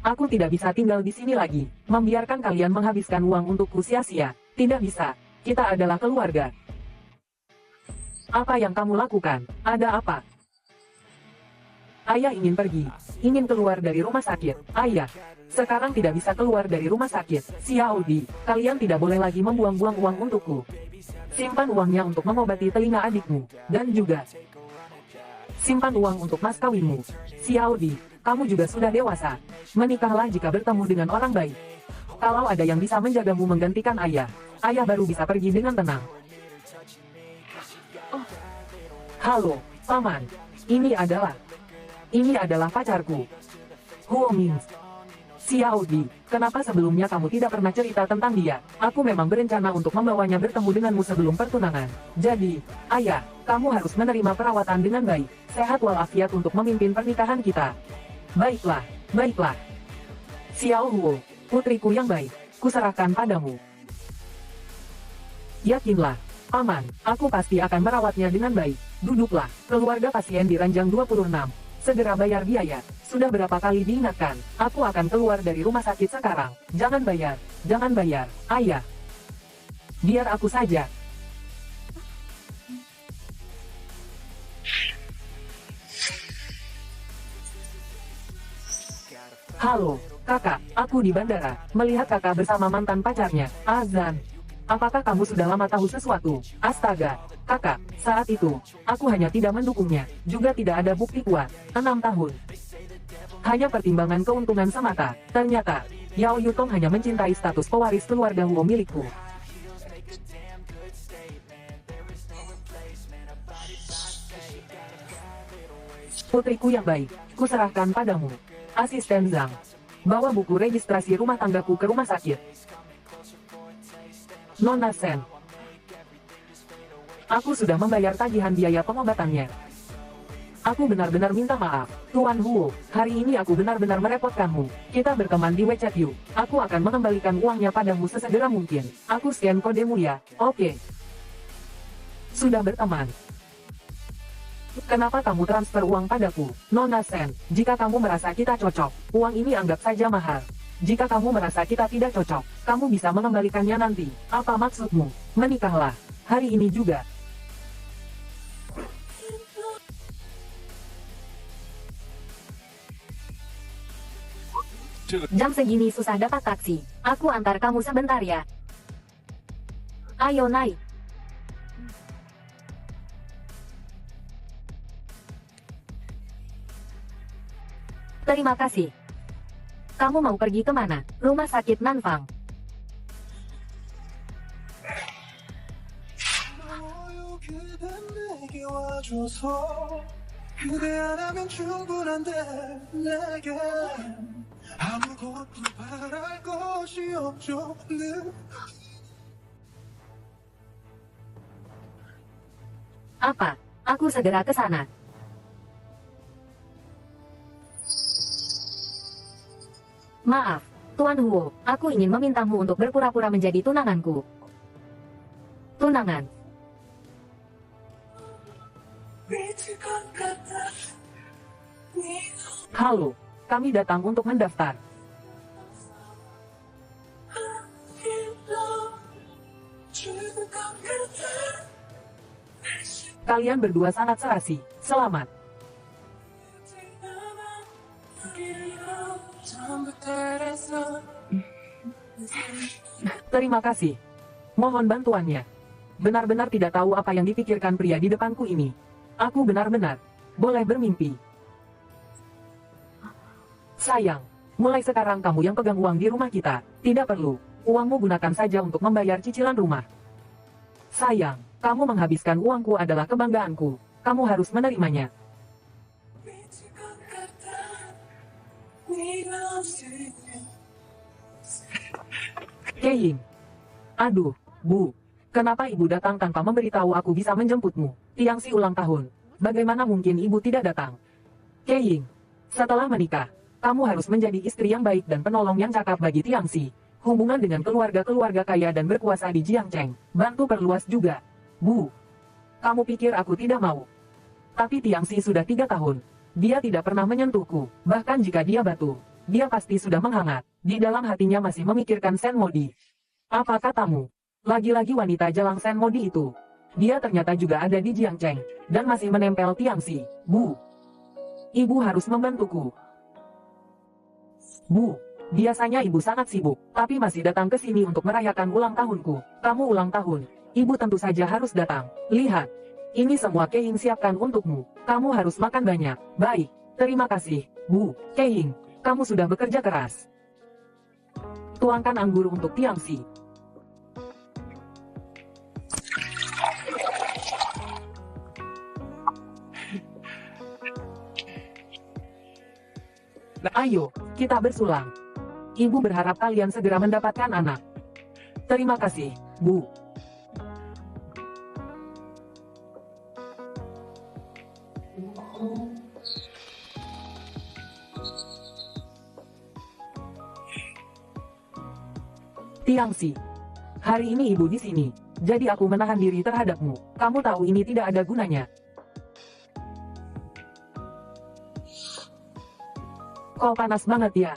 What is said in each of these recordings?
Aku tidak bisa tinggal di sini lagi, membiarkan kalian menghabiskan uang untukku sia-sia. Tidak bisa, kita adalah keluarga. Apa yang kamu lakukan? Ada apa? Ayah ingin pergi, ingin keluar dari rumah sakit. Ayah, sekarang tidak bisa keluar dari rumah sakit. Xiao Di, kalian tidak boleh lagi membuang-buang uang untukku. Simpan uangnya untuk mengobati telinga adikmu, dan juga simpan uang untuk mas kawinmu. Xiao Di, kamu juga sudah dewasa. Menikahlah jika bertemu dengan orang baik. Kalau ada yang bisa menjagamu menggantikan ayah, ayah baru bisa pergi dengan tenang. Oh. Halo, Paman. Ini adalah pacarku. Huo Ming. Xiao Di, kenapa sebelumnya kamu tidak pernah cerita tentang dia? Aku memang berencana untuk membawanya bertemu denganmu sebelum pertunangan. Jadi, ayah, kamu harus menerima perawatan dengan baik, sehat walafiat untuk memimpin pernikahan kita. Baiklah, baiklah. Xiao Huo, putriku yang baik, kuserahkan padamu. Yakinlah, Paman, aku pasti akan merawatnya dengan baik. Duduklah, keluarga pasien di ranjang 26. Segera bayar biaya. Sudah berapa kali diingatkan, aku akan keluar dari rumah sakit sekarang. Jangan bayar, ayah. Biar aku saja. Halo, kakak, aku di bandara, melihat kakak bersama mantan pacarnya, Azan. Apakah kamu sudah lama tahu sesuatu? Astaga, kakak, saat itu, aku hanya tidak mendukungnya, juga tidak ada bukti kuat. 6 tahun. Hanya pertimbangan keuntungan semata. Ternyata, Yao Yutong hanya mencintai status pewaris keluarga Huo milikku. Putriku yang baik, kuserahkan padamu. Asisten Zhang, bawa buku registrasi rumah tanggaku ke rumah sakit. Nona Sen, aku sudah membayar tagihan biaya pengobatannya. Aku benar-benar minta maaf, Tuan Huo. Hari ini aku benar-benar merepotkanmu. Kita berteman di WeChat yuk. Aku akan mengembalikan uangnya padamu sesegera mungkin. Aku scan kodemu ya. Oke. Sudah berteman. Kenapa kamu transfer uang padaku, Nona Sen? Jika kamu merasa kita cocok, uang ini anggap saja mahar. Jika kamu merasa kita tidak cocok, kamu bisa mengembalikannya nanti. Apa maksudmu? Menikahlah. Hari ini juga. Jam segini susah dapat taksi. Aku antar kamu sebentar ya. Ayo naik. Terima kasih. Kamu mau pergi kemana? Rumah sakit Nanfang. Apa? Aku segera ke sana. Maaf, Tuan Huo, aku ingin memintamu untuk berpura-pura menjadi tunanganku. Tunangan. Halo, kami datang untuk mendaftar. Kalian berdua sangat serasi. Selamat. Terima kasih. Mohon bantuannya. Benar-benar tidak tahu apa yang dipikirkan pria di depanku ini. Aku benar-benar boleh bermimpi. Sayang, mulai sekarang kamu yang pegang uang di rumah kita. Tidak perlu. Uangmu gunakan saja untuk membayar cicilan rumah. Sayang, kamu menghabiskan uangku adalah kebanggaanku. Kamu harus menerimanya. Keying. Aduh, Bu. Kenapa Ibu datang tanpa memberitahu aku bisa menjemputmu? Tiangsi ulang tahun. Bagaimana mungkin Ibu tidak datang? Keying. Setelah menikah, kamu harus menjadi istri yang baik dan penolong yang cakap bagi Tiangsi. Hubungan dengan keluarga-keluarga kaya dan berkuasa di Jiangcheng. Bantu perluas juga. Bu. Kamu pikir aku tidak mau? Tapi Tiangsi sudah 3 tahun. Dia tidak pernah menyentuhku. Bahkan jika dia batu, Dia pasti sudah menghangat. Di dalam hatinya masih memikirkan Sen Modi. Apa katamu? Lagi-lagi wanita jalang Sen Modi itu. Dia ternyata juga ada di Jiangcheng. Dan masih menempel Tiangxi. Bu. Ibu harus membantuku. Bu. Biasanya ibu sangat sibuk. Tapi masih datang ke sini untuk merayakan ulang tahunku. Kamu ulang tahun. Ibu tentu saja harus datang. Lihat. Ini semua Keying siapkan untukmu. Kamu harus makan banyak. Baik. Terima kasih, Bu. Keying. Kamu sudah bekerja keras. Tuangkan anggur untuk Tiangxi. Ayo, kita bersulang. Ibu berharap kalian segera mendapatkan anak. Terima kasih, Bu. Tiangxi. Hari ini ibu di sini. Jadi aku menahan diri terhadapmu. Kamu tahu ini tidak ada gunanya. Kau panas banget ya.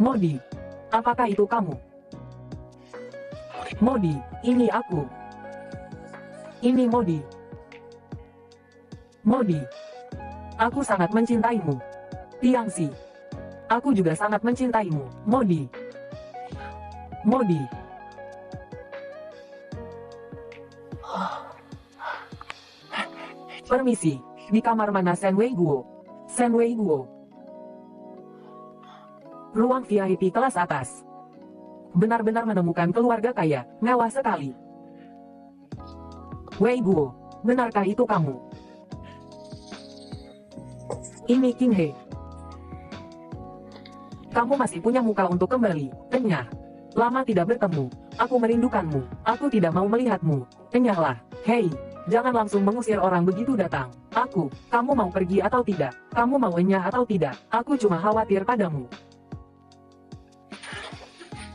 Modi. Apakah itu kamu? Modi, ini aku. Ini Modi. Modi. Aku sangat mencintaimu. Tiangxi. Aku juga sangat mencintaimu. Modi. Modi. Permisi, di kamar mana Sen Wei Guo? Sen Wei Guo. Ruang VIP kelas atas. Benar-benar menemukan keluarga kaya, mewah sekali. Wei Guo, benarkah itu kamu? Ini King He. Kamu masih punya muka untuk kembali, kenyah. Lama tidak bertemu, aku merindukanmu, aku tidak mau melihatmu, kenyahlah, hei. Jangan langsung mengusir orang begitu datang. Kamu mau pergi atau tidak? Kamu mau enyah atau tidak? Aku cuma khawatir padamu.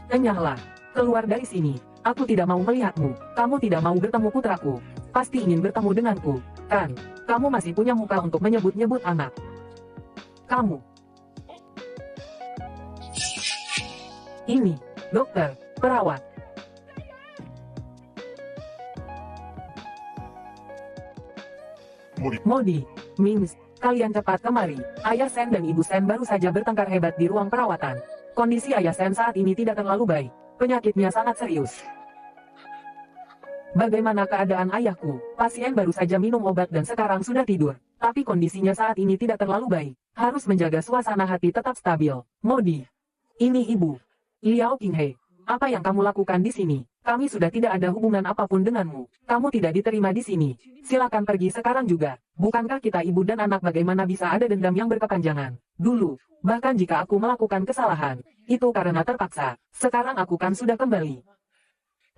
Enyahlah. Keluar dari sini. Aku tidak mau melihatmu. Kamu tidak mau bertemu putraku. Pasti ingin bertemu denganku, kan? Kamu masih punya muka untuk menyebut-nyebut anak. Kamu. Ini, dokter, perawat. Modi, Mings, kalian cepat kemari. Ayah Sen dan Ibu Sen baru saja bertengkar hebat di ruang perawatan. Kondisi Ayah Sen saat ini tidak terlalu baik. Penyakitnya sangat serius. Bagaimana keadaan ayahku? Pasien baru saja minum obat dan sekarang sudah tidur. Tapi kondisinya saat ini tidak terlalu baik. Harus menjaga suasana hati tetap stabil. Modi. Ini ibu. Liao Qinghe. Apa yang kamu lakukan di sini? Kami sudah tidak ada hubungan apapun denganmu. Kamu tidak diterima di sini. Silakan pergi sekarang juga. Bukankah kita ibu dan anak bagaimana bisa ada dendam yang berkepanjangan? Dulu, bahkan jika aku melakukan kesalahan, itu karena terpaksa. Sekarang aku kan sudah kembali.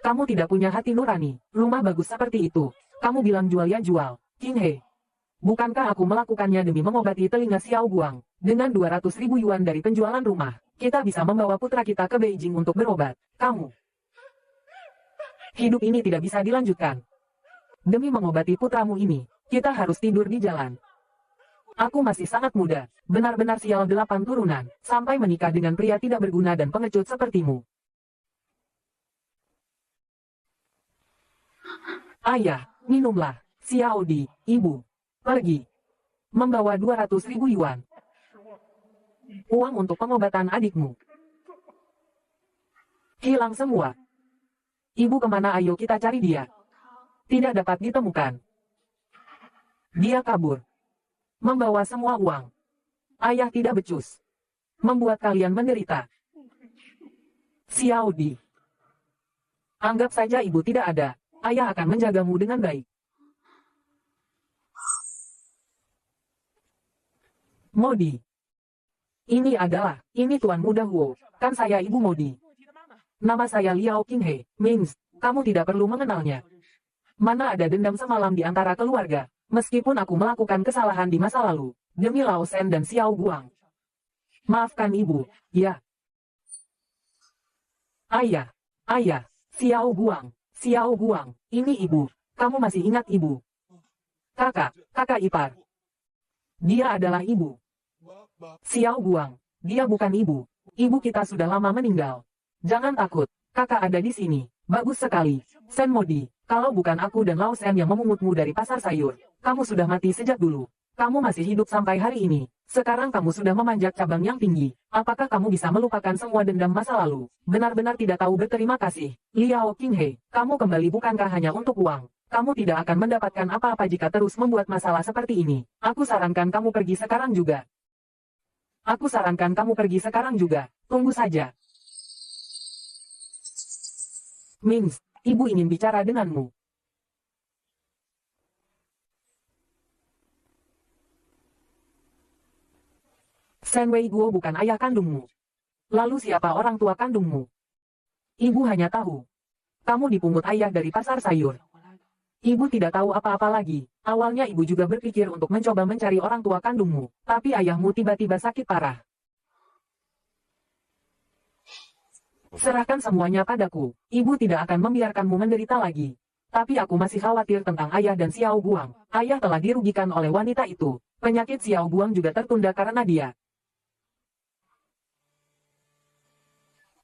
Kamu tidak punya hati nurani. Rumah bagus seperti itu. Kamu bilang jual ya jual. Qinghe. Bukankah aku melakukannya demi mengobati telinga Xiao Guang? Dengan 200.000 yuan dari penjualan rumah, kita bisa membawa putra kita ke Beijing untuk berobat. Kamu. Hidup ini tidak bisa dilanjutkan. Demi mengobati putramu ini, kita harus tidur di jalan. Aku masih sangat muda, benar-benar sial 8 turunan, sampai menikah dengan pria tidak berguna dan pengecut sepertimu. Ayah, minumlah. Xiao Di, ibu. Pergi. Membawa 200.000 yuan. Uang untuk pengobatan adikmu. Hilang semua. Ibu kemana, ayo kita cari dia. Tidak dapat ditemukan. Dia kabur. Membawa semua uang. Ayah tidak becus. Membuat kalian menderita. Xiao Di. Anggap saja ibu tidak ada. Ayah akan menjagamu dengan baik. Modi. Ini Tuan Muda Huo. Kan saya Ibu Modi. Nama saya Liao Qinghe. Mings, kamu tidak perlu mengenalnya. Mana ada dendam semalam di antara keluarga. Meskipun aku melakukan kesalahan di masa lalu. Demi Lao Shen dan Xiao Guang. Maafkan ibu, ya. Ayah, Xiao Guang. Xiao Guang, ini ibu. Kamu masih ingat ibu? Kakak ipar. Dia adalah ibu. Xiao Guang, dia bukan ibu. Ibu kita sudah lama meninggal. Jangan takut, kakak ada di sini. Bagus sekali. Sen Modi, kalau bukan aku dan Lao Shen yang memungutmu dari pasar sayur, kamu sudah mati sejak dulu. Kamu masih hidup sampai hari ini. Sekarang kamu sudah memanjat cabang yang tinggi. Apakah kamu bisa melupakan semua dendam masa lalu? Benar-benar tidak tahu berterima kasih. Liao Qinghe, kamu kembali bukankah hanya untuk uang? Kamu tidak akan mendapatkan apa-apa jika terus membuat masalah seperti ini. Aku sarankan kamu pergi sekarang juga. Tunggu saja. Mings, ibu ingin bicara denganmu. Shen Wei Guo bukan ayah kandungmu. Lalu siapa orang tua kandungmu? Ibu hanya tahu. Kamu dipungut ayah dari pasar sayur. Ibu tidak tahu apa-apa lagi. Awalnya ibu juga berpikir untuk mencoba mencari orang tua kandungmu. Tapi ayahmu tiba-tiba sakit parah. Serahkan semuanya padaku. Ibu tidak akan membiarkanmu menderita lagi. Tapi aku masih khawatir tentang ayah dan Xiao Guang. Ayah telah dirugikan oleh wanita itu. Penyakit Xiao Guang juga tertunda karena dia.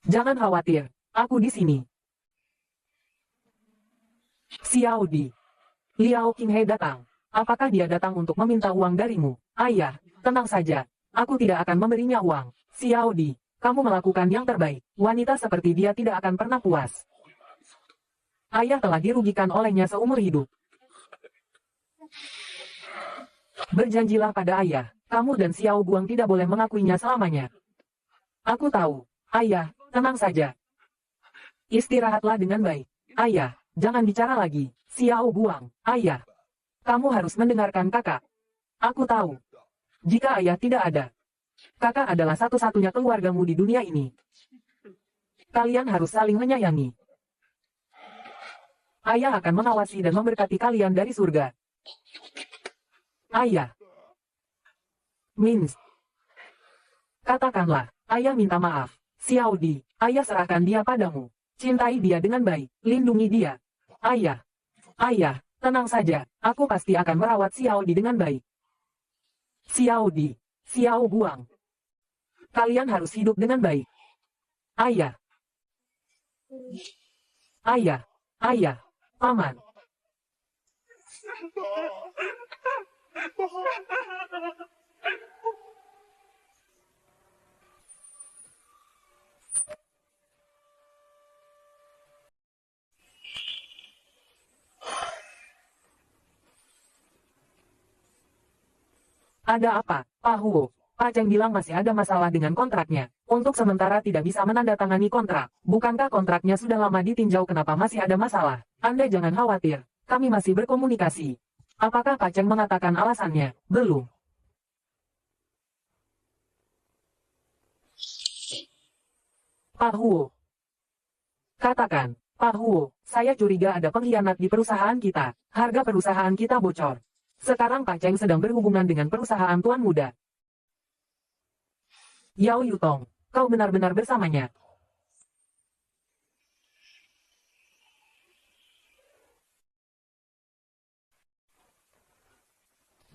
Jangan khawatir. Aku di sini. Xiao Di. Liao Qinghe datang. Apakah dia datang untuk meminta uang darimu? Ayah, tenang saja. Aku tidak akan memberinya uang. Xiao Di. Kamu melakukan yang terbaik. Wanita seperti dia tidak akan pernah puas. Ayah telah dirugikan olehnya seumur hidup. Berjanjilah pada ayah. Kamu dan Xiao Guang tidak boleh mengakuinya selamanya. Aku tahu. Ayah, tenang saja. Istirahatlah dengan baik. Ayah, jangan bicara lagi. Xiao Guang, ayah. Kamu harus mendengarkan kakak. Aku tahu. Jika ayah tidak ada, kakak adalah satu-satunya keluargamu di dunia ini. Kalian harus saling menyayangi. Ayah akan mengawasi dan memberkati kalian dari surga. Ayah. Mins. Katakanlah, ayah minta maaf. Xiao Di, ayah serahkan dia padamu. Cintai dia dengan baik, lindungi dia. Ayah. Ayah, tenang saja, aku pasti akan merawat Xiao Di dengan baik. Xiao Di, Xiao Guang. Kalian harus hidup dengan baik. Ayah. Ayah. Ayah. Paman. Ada apa, Pak Huo? Pak Cheng bilang masih ada masalah dengan kontraknya. Untuk sementara tidak bisa menandatangani kontrak. Bukankah kontraknya sudah lama ditinjau, kenapa masih ada masalah? Anda jangan khawatir. Kami masih berkomunikasi. Apakah Pak Cheng mengatakan alasannya? Belum. Pak Huo. Katakan, Pak Huo, saya curiga ada pengkhianat di perusahaan kita. Harga perusahaan kita bocor. Sekarang Pak Cheng sedang berhubungan dengan perusahaan tuan muda. Yao Yutong, kau benar-benar bersamanya.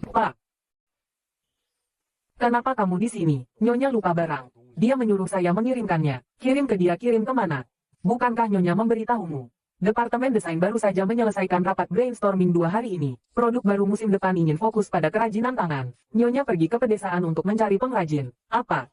Pak. Kenapa kamu di sini? Nyonya lupa barang. Dia menyuruh saya mengirimkannya. Kirim ke dia, kirim kemana? Bukankah Nyonya memberitahumu? Departemen Desain baru saja menyelesaikan rapat brainstorming 2 hari ini. Produk baru musim depan ingin fokus pada kerajinan tangan. Nyonya pergi ke pedesaan untuk mencari pengrajin. Apa?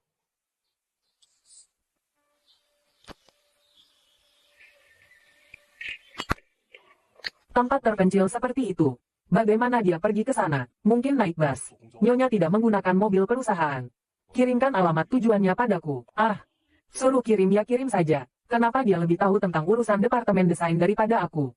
Tempat terpencil seperti itu. Bagaimana dia pergi ke sana? Mungkin naik bus. Nyonya tidak menggunakan mobil perusahaan. Kirimkan alamat tujuannya padaku. Ah, suruh kirim ya, kirim saja. Kenapa dia lebih tahu tentang urusan departemen desain daripada aku?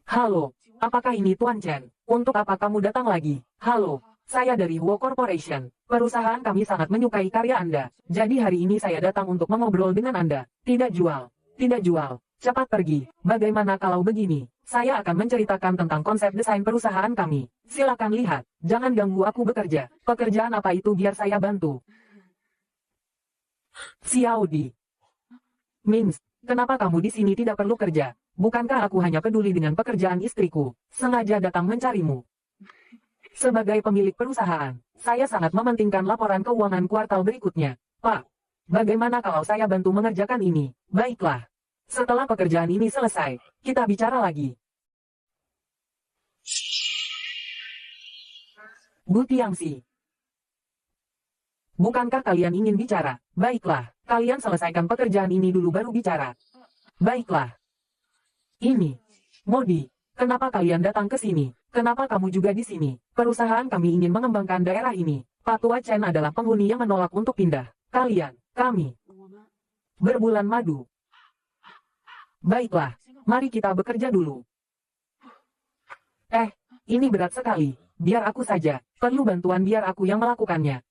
Halo, apakah ini Tuan Chen? Untuk apa kamu datang lagi? Halo, saya dari Huo Corporation. Perusahaan kami sangat menyukai karya Anda. Jadi hari ini saya datang untuk mengobrol dengan Anda. Tidak jual. Tidak jual. Cepat pergi. Bagaimana kalau begini? Saya akan menceritakan tentang konsep desain perusahaan kami. Silakan lihat. Jangan ganggu aku bekerja. Pekerjaan apa itu biar saya bantu. Xiao Di. Mins, Kenapa kamu di sini tidak perlu kerja? Bukankah aku hanya peduli dengan pekerjaan istriku? Sengaja datang mencarimu. Sebagai pemilik perusahaan, saya sangat mementingkan laporan keuangan kuartal berikutnya. Pak, bagaimana kalau saya bantu mengerjakan ini? Baiklah. Setelah pekerjaan ini selesai, kita bicara lagi. Bu Tiangsi. Bukankah kalian ingin bicara? Baiklah, kalian selesaikan pekerjaan ini dulu baru bicara. Baiklah. Ini. Modi, kenapa kalian datang ke sini? Kenapa kamu juga di sini? Perusahaan kami ingin mengembangkan daerah ini. Pak Tua Chen adalah penghuni yang menolak untuk pindah. Kalian, kami. Berbulan madu. Baiklah, mari kita bekerja dulu. Ini berat sekali. Biar aku saja. Perlu bantuan biar aku yang melakukannya.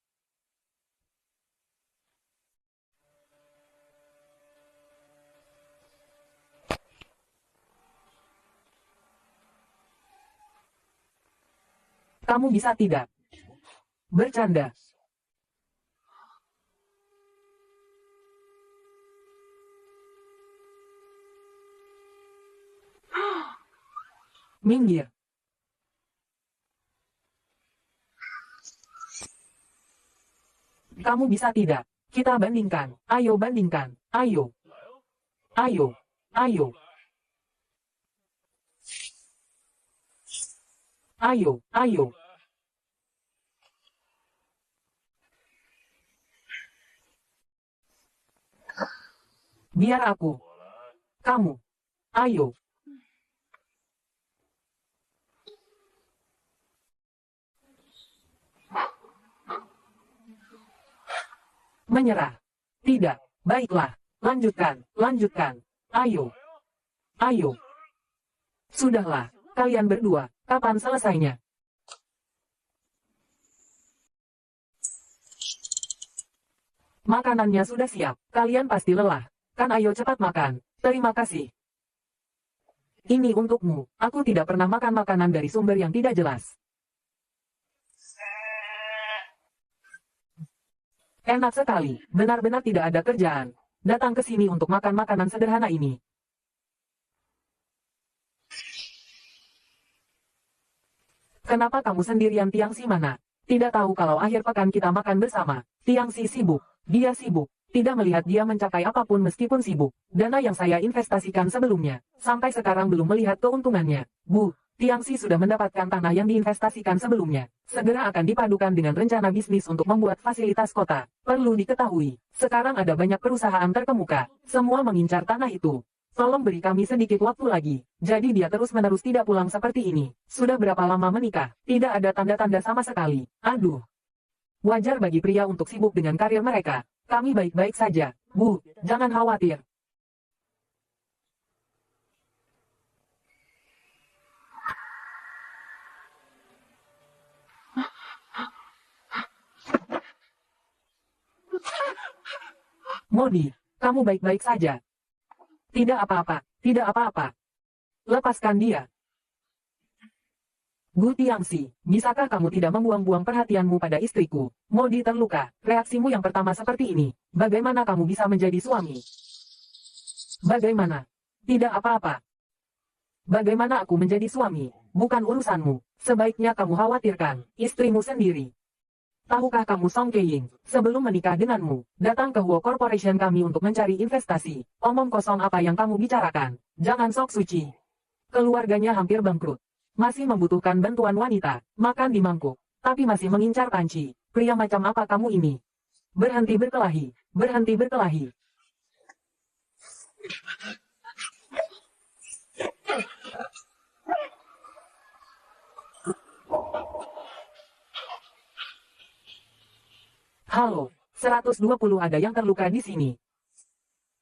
Kamu bisa tidak? Bercanda. Minggir. Kamu bisa tidak? Kita bandingkan. Ayo bandingkan. Ayo. Ayo. Ayo. Ayo. Ayo. Biar aku. Kamu. Ayo. Menyerah. Tidak. Baiklah. Lanjutkan. Lanjutkan. Ayo. Ayo. Sudahlah. Kalian berdua. Kapan selesainya? Makanannya sudah siap. Kalian pasti lelah. Kan ayo cepat makan. Terima kasih. Ini untukmu. Aku tidak pernah makan makanan dari sumber yang tidak jelas. Enak sekali, benar-benar tidak ada kerjaan. Datang ke sini untuk makan makanan sederhana ini. Kenapa kamu sendirian Tiangsi mana? Tidak tahu kalau akhir pekan kita makan bersama. Tiangsi sibuk. Dia sibuk. Tidak melihat dia mencapai apapun meskipun sibuk. Dana yang saya investasikan sebelumnya. Sampai sekarang belum melihat keuntungannya. Bu. Tiangsi sudah mendapatkan tanah yang diinvestasikan sebelumnya. Segera akan dipadukan dengan rencana bisnis untuk membuat fasilitas kota. Perlu diketahui, sekarang ada banyak perusahaan terkemuka. Semua mengincar tanah itu. Tolong beri kami sedikit waktu lagi. Jadi dia terus-menerus tidak pulang seperti ini. Sudah berapa lama menikah? Tidak ada tanda-tanda sama sekali. Aduh. Wajar bagi pria untuk sibuk dengan karir mereka. Kami baik-baik saja. Bu, jangan khawatir. Modi, kamu baik-baik saja. Tidak apa-apa, tidak apa-apa. Lepaskan dia. Gu Tiangsi, bisakah kamu tidak membuang-buang perhatianmu pada istriku? Modi terluka, reaksimu yang pertama seperti ini. Bagaimana kamu bisa menjadi suami? Bagaimana? Tidak apa-apa. Bagaimana aku menjadi suami? Bukan urusanmu. Sebaiknya kamu khawatirkan istrimu sendiri. Tahukah kamu Song Keying, sebelum menikah denganmu, datang ke Huo Corporation kami untuk mencari investasi. Omong kosong apa yang kamu bicarakan? Jangan sok suci. Keluarganya hampir bangkrut. Masih membutuhkan bantuan wanita, makan di mangkuk, tapi masih mengincar panci. Pria macam apa kamu ini? Berhenti berkelahi, berhenti berkelahi. Halo, 120 ada yang terluka di sini.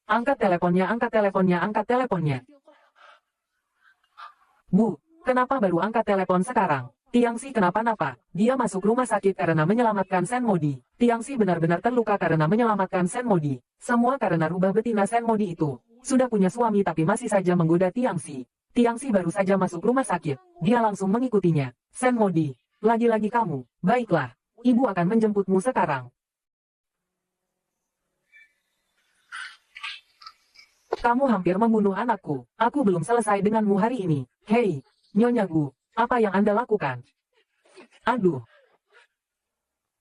Angkat teleponnya, angkat teleponnya, angkat teleponnya. Bu, kenapa baru angkat telepon sekarang? Tiangsi kenapa-napa? Dia masuk rumah sakit karena menyelamatkan Sen Modi. Tiangsi benar-benar terluka karena menyelamatkan Sen Modi. Semua karena rubah betina Sen Modi itu. Sudah punya suami tapi masih saja menggoda Tiangsi. Tiangsi baru saja masuk rumah sakit. Dia langsung mengikutinya. Sen Modi, lagi-lagi kamu. Baiklah, ibu akan menjemputmu sekarang. Kamu hampir membunuh anakku. Aku belum selesai denganmu hari ini. Hei, Nyonya Gu, apa yang Anda lakukan? Aduh.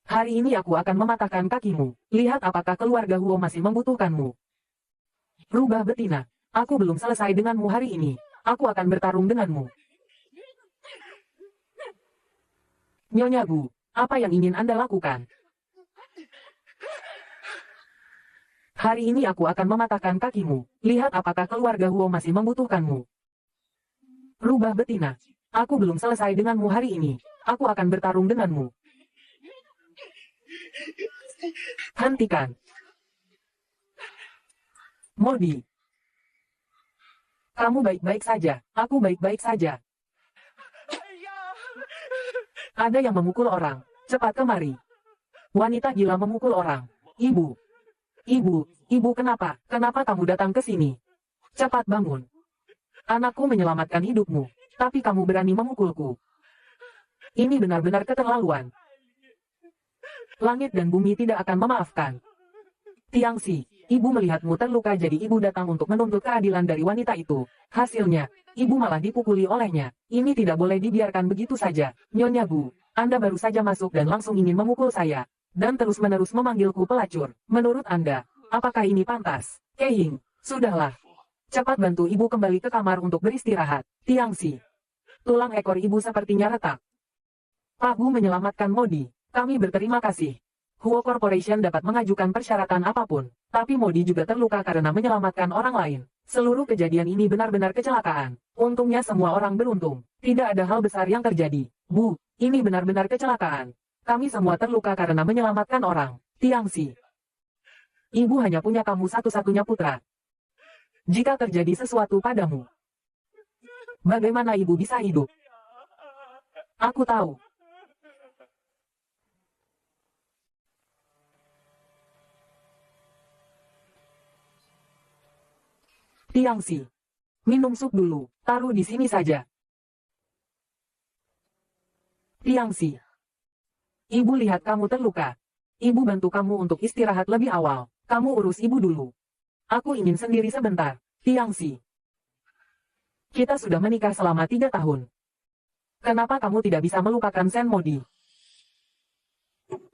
Hari ini aku akan mematahkan kakimu. Lihat apakah keluarga Huo masih membutuhkanmu. Rubah betina. Aku belum selesai denganmu hari ini. Aku akan bertarung denganmu. Nyonya Gu, apa yang ingin Anda lakukan? Hari ini aku akan mematahkan kakimu. Lihat apakah keluarga Huo masih membutuhkanmu. Rubah betina. Aku belum selesai denganmu hari ini. Aku akan bertarung denganmu. Hentikan. Modi. Kamu baik-baik saja. Aku baik-baik saja. Ada yang memukul orang. Cepat kemari. Wanita gila memukul orang. Ibu. Ibu kenapa? Kenapa kamu datang ke sini? Cepat bangun. Anakku menyelamatkan hidupmu. Tapi kamu berani memukulku. Ini benar-benar keterlaluan. Langit dan bumi tidak akan memaafkan. Tiangsi, ibu melihatmu terluka jadi ibu datang untuk menuntut keadilan dari wanita itu. Hasilnya, ibu malah dipukuli olehnya. Ini tidak boleh dibiarkan begitu saja. Nyonya Gu, Anda baru saja masuk dan langsung ingin memukul saya. Dan terus-menerus memanggilku pelacur. Menurut Anda, apakah ini pantas? Keing, sudahlah. Cepat bantu ibu kembali ke kamar untuk beristirahat. Tiangsi. Tulang ekor ibu sepertinya retak. Pak Gu menyelamatkan Modi. Kami berterima kasih. Huo Corporation dapat mengajukan persyaratan apapun, tapi Modi juga terluka karena menyelamatkan orang lain. Seluruh kejadian ini benar-benar kecelakaan. Untungnya semua orang beruntung. Tidak ada hal besar yang terjadi. Bu, ini benar-benar kecelakaan. Kami semua terluka karena menyelamatkan orang. Tiangsi. Ibu hanya punya kamu satu-satunya putra. Jika terjadi sesuatu padamu, bagaimana ibu bisa hidup? Aku tahu. Tiangsi. Minum sup dulu. Taruh di sini saja. Tiangsi. Ibu lihat kamu terluka. Ibu bantu kamu untuk istirahat lebih awal. Kamu urus ibu dulu. Aku ingin sendiri sebentar. Tiangsi. Kita sudah menikah selama 3 tahun. Kenapa kamu tidak bisa melupakan Sen Modi?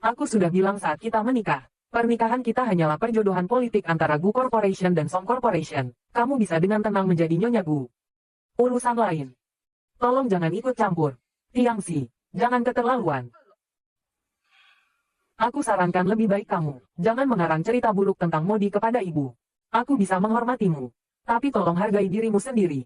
Aku sudah bilang saat kita menikah. Pernikahan kita hanyalah perjodohan politik antara Gu Corporation dan Song Corporation. Kamu bisa dengan tenang menjadi Nyonya Gu. Urusan lain. Tolong jangan ikut campur. Tiangsi, jangan keterlaluan. Aku sarankan lebih baik kamu, jangan mengarang cerita buruk tentang Modi kepada ibu. Aku bisa menghormatimu. Tapi tolong hargai dirimu sendiri.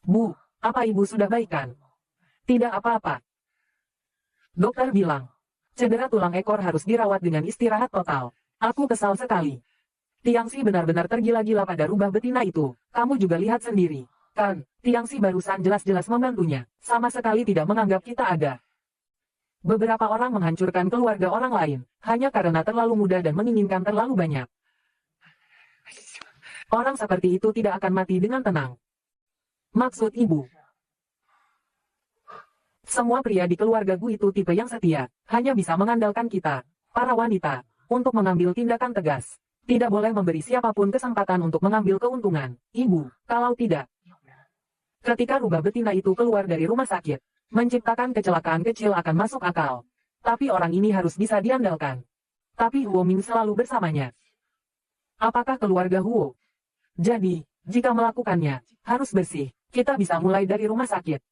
Bu, apa ibu sudah baikkan? Tidak apa-apa. Dokter bilang, cedera tulang ekor harus dirawat dengan istirahat total. Aku kesal sekali. Tiangsi benar-benar tergila-gila pada rubah betina itu. Kamu juga lihat sendiri. Kan, Tiangsi barusan jelas-jelas membantunya. Sama sekali tidak menganggap kita ada. Beberapa orang menghancurkan keluarga orang lain, hanya karena terlalu muda dan menginginkan terlalu banyak. Orang seperti itu tidak akan mati dengan tenang. Maksud ibu. Semua pria di keluarga Gu itu tipe yang setia, hanya bisa mengandalkan kita, para wanita, untuk mengambil tindakan tegas. Tidak boleh memberi siapapun kesempatan untuk mengambil keuntungan. Ibu, kalau tidak. Ketika rubah betina itu keluar dari rumah sakit, menciptakan kecelakaan kecil akan masuk akal. Tapi orang ini harus bisa diandalkan. Tapi Huo Ming selalu bersamanya. Apakah keluarga Huo? Jadi, jika melakukannya, harus bersih. Kita bisa mulai dari rumah sakit.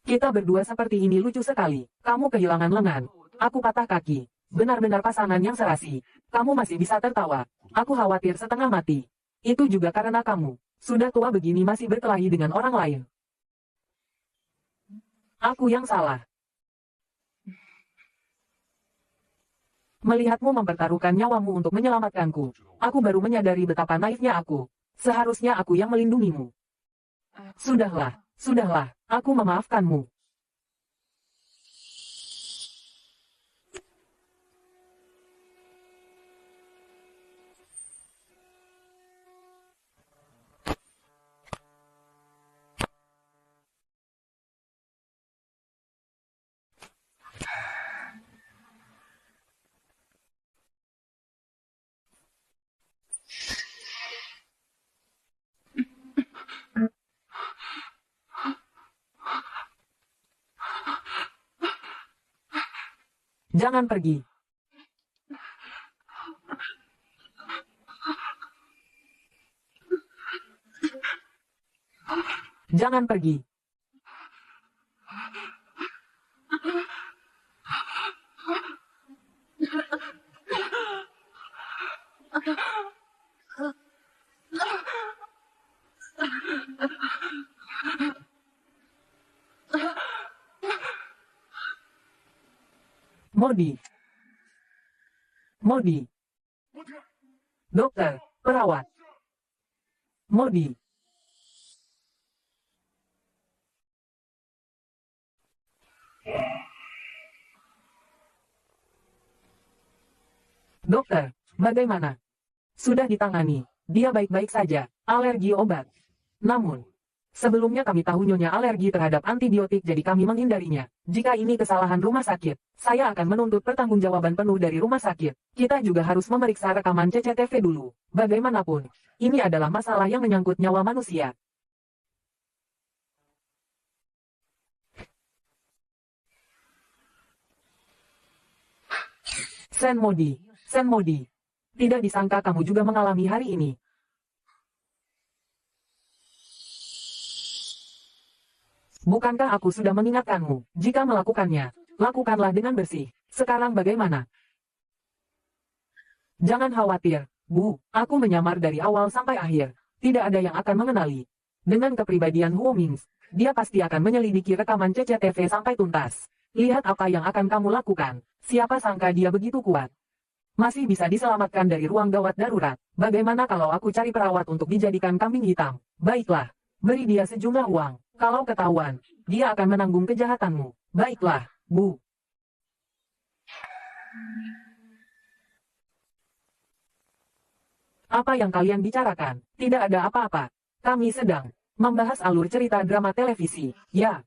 Kita berdua seperti ini lucu sekali. Kamu kehilangan lengan. Aku patah kaki. Benar-benar pasangan yang serasi. Kamu masih bisa tertawa. Aku khawatir setengah mati. Itu juga karena kamu. Sudah tua begini masih berkelahi dengan orang lain. Aku yang salah. Melihatmu mempertaruhkan nyawamu untuk menyelamatkanku, aku baru menyadari betapa naifnya aku. Seharusnya aku yang melindungimu. Sudahlah, aku memaafkanmu. Jangan pergi. Jangan pergi. Modi. Modi. Dokter, perawat. Modi. Dokter, bagaimana? Sudah ditangani. Dia baik-baik saja. Alergi obat. Namun, sebelumnya kami tahu Nyonya alergi terhadap antibiotik jadi kami menghindarinya. Jika ini kesalahan rumah sakit, saya akan menuntut pertanggungjawaban penuh dari rumah sakit. Kita juga harus memeriksa rekaman CCTV dulu. Bagaimanapun, ini adalah masalah yang menyangkut nyawa manusia. Sen Modi. Tidak disangka kamu juga mengalami hari ini. Bukankah aku sudah mengingatkanmu, jika melakukannya, lakukanlah dengan bersih. Sekarang bagaimana? Jangan khawatir, Bu, aku menyamar dari awal sampai akhir. Tidak ada yang akan mengenali. Dengan kepribadian Huo Mings, dia pasti akan menyelidiki rekaman CCTV sampai tuntas. Lihat apa yang akan kamu lakukan. Siapa sangka dia begitu kuat. Masih bisa diselamatkan dari ruang gawat darurat. Bagaimana kalau aku cari perawat untuk dijadikan kambing hitam? Baiklah, beri dia sejumlah uang. Kalau ketahuan, dia akan menanggung kejahatanmu. Baiklah, Bu. Apa yang kalian bicarakan? Tidak ada apa-apa. Kami sedang membahas alur cerita drama televisi. Ya.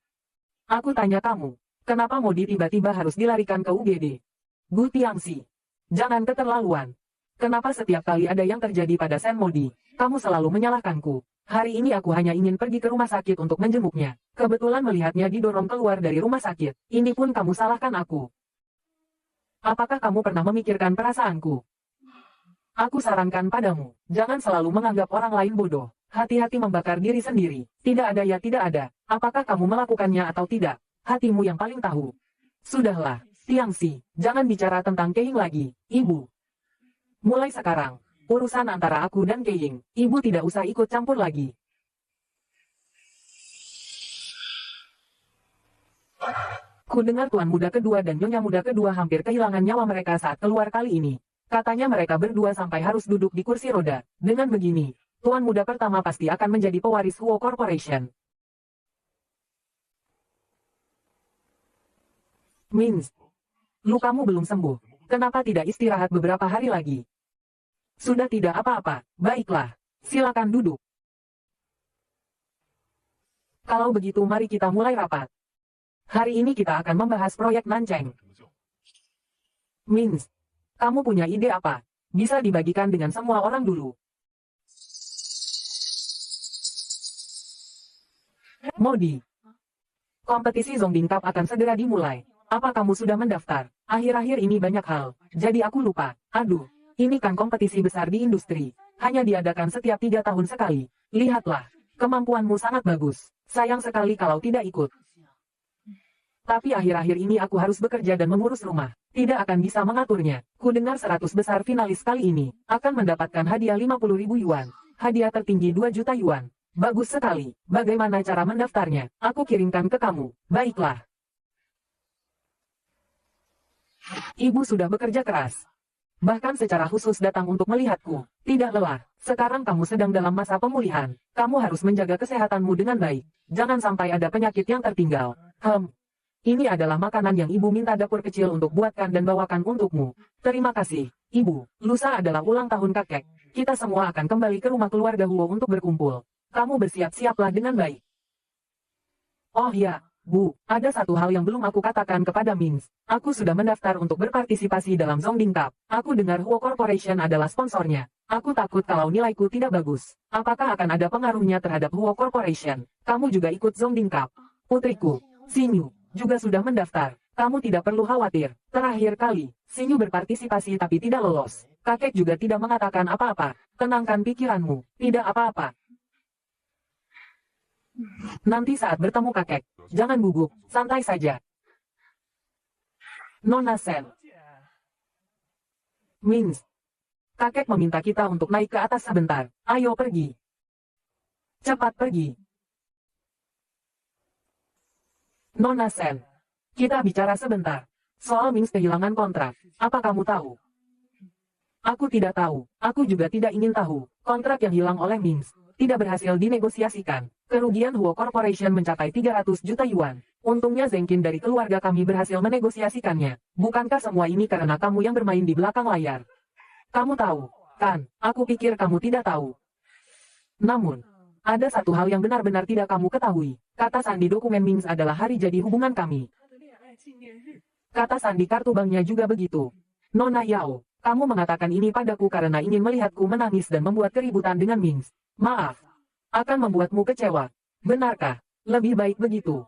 Aku tanya kamu, kenapa Modi tiba-tiba harus dilarikan ke UGD? Gu Tiangxi, jangan keterlaluan. Kenapa setiap kali ada yang terjadi pada Sen Modi, kamu selalu menyalahkanku? Hari ini aku hanya ingin pergi ke rumah sakit untuk menjenguknya. Kebetulan melihatnya didorong keluar dari rumah sakit. Ini pun kamu salahkan aku. Apakah kamu pernah memikirkan perasaanku? Aku sarankan padamu, jangan selalu menganggap orang lain bodoh. Hati-hati membakar diri sendiri. Tidak ada ya tidak ada. Apakah kamu melakukannya atau tidak? Hatimu yang paling tahu. Sudahlah, Tiangxi, jangan bicara tentang Keing lagi, Ibu. Mulai sekarang, urusan antara aku dan Keing, Ibu tidak usah ikut campur lagi. Ku dengar Tuan Muda kedua dan Nyonya Muda kedua hampir kehilangan nyawa mereka saat keluar kali ini. Katanya mereka berdua sampai harus duduk di kursi roda. Dengan begini, Tuan Muda pertama pasti akan menjadi pewaris Huo Corporation. Mings, lukamu belum sembuh. Kenapa tidak istirahat beberapa hari lagi? Sudah tidak apa-apa. Baiklah, silakan duduk. Kalau begitu mari kita mulai rapat. Hari ini kita akan membahas proyek Nancheng. Mings, kamu punya ide apa? Bisa dibagikan dengan semua orang dulu. Modi, kompetisi Zongding Cup akan segera dimulai. Apa kamu sudah mendaftar? Akhir-akhir ini banyak hal, jadi aku lupa. Aduh, ini kan kompetisi besar di industri. Hanya diadakan setiap 3 tahun sekali. Lihatlah, kemampuanmu sangat bagus. Sayang sekali kalau tidak ikut. Tapi akhir-akhir ini aku harus bekerja dan mengurus rumah. Tidak akan bisa mengaturnya. Ku dengar 100 besar finalis kali ini akan mendapatkan hadiah 50.000 yuan. Hadiah tertinggi 2 juta yuan. Bagus sekali. Bagaimana cara mendaftarnya? Aku kirimkan ke kamu. Baiklah. Ibu sudah bekerja keras. Bahkan secara khusus datang untuk melihatku. Tidak lelah. Sekarang kamu sedang dalam masa pemulihan. Kamu harus menjaga kesehatanmu dengan baik. Jangan sampai ada penyakit yang tertinggal. Ini adalah makanan yang ibu minta dapur kecil untuk buatkan dan bawakan untukmu. Terima kasih, ibu. Lusa adalah ulang tahun kakek. Kita semua akan kembali ke rumah keluarga Huo untuk berkumpul. Kamu bersiap-siaplah dengan baik. Oh ya, Bu, ada satu hal yang belum aku katakan kepada Mings. Aku sudah mendaftar untuk berpartisipasi dalam Zongding Cup. Aku dengar Huo Corporation adalah sponsornya. Aku takut kalau nilaiku tidak bagus. Apakah akan ada pengaruhnya terhadap Huo Corporation? Kamu juga ikut Zongding Cup. Putriku, Xingyu, juga sudah mendaftar. Kamu tidak perlu khawatir. Terakhir kali, Sinyu berpartisipasi tapi tidak lolos. Kakek juga tidak mengatakan apa-apa. Tenangkan pikiranmu. Tidak apa-apa. Nanti saat bertemu kakek, jangan gugup, santai saja. Nona Sen. Mings. Kakek meminta kita untuk naik ke atas sebentar. Ayo pergi. Cepat pergi. Nona Sen. Kita bicara sebentar. Soal Mings kehilangan kontrak. Apa kamu tahu? Aku tidak tahu. Aku juga tidak ingin tahu. Kontrak yang hilang oleh Mings tidak berhasil dinegosiasikan. Kerugian Huo Corporation mencapai 300 juta yuan. Untungnya Zengkin dari keluarga kami berhasil menegosiasikannya. Bukankah semua ini karena kamu yang bermain di belakang layar? Kamu tahu, kan? Aku pikir kamu tidak tahu. Namun, ada satu hal yang benar-benar tidak kamu ketahui. Kata sandi dokumen Mings adalah hari jadi hubungan kami. Kata sandi kartu banknya juga begitu. Nona Yao, kamu mengatakan ini padaku karena ingin melihatku menangis dan membuat keributan dengan Mings. Maaf, akan membuatmu kecewa. Benarkah? Lebih baik begitu.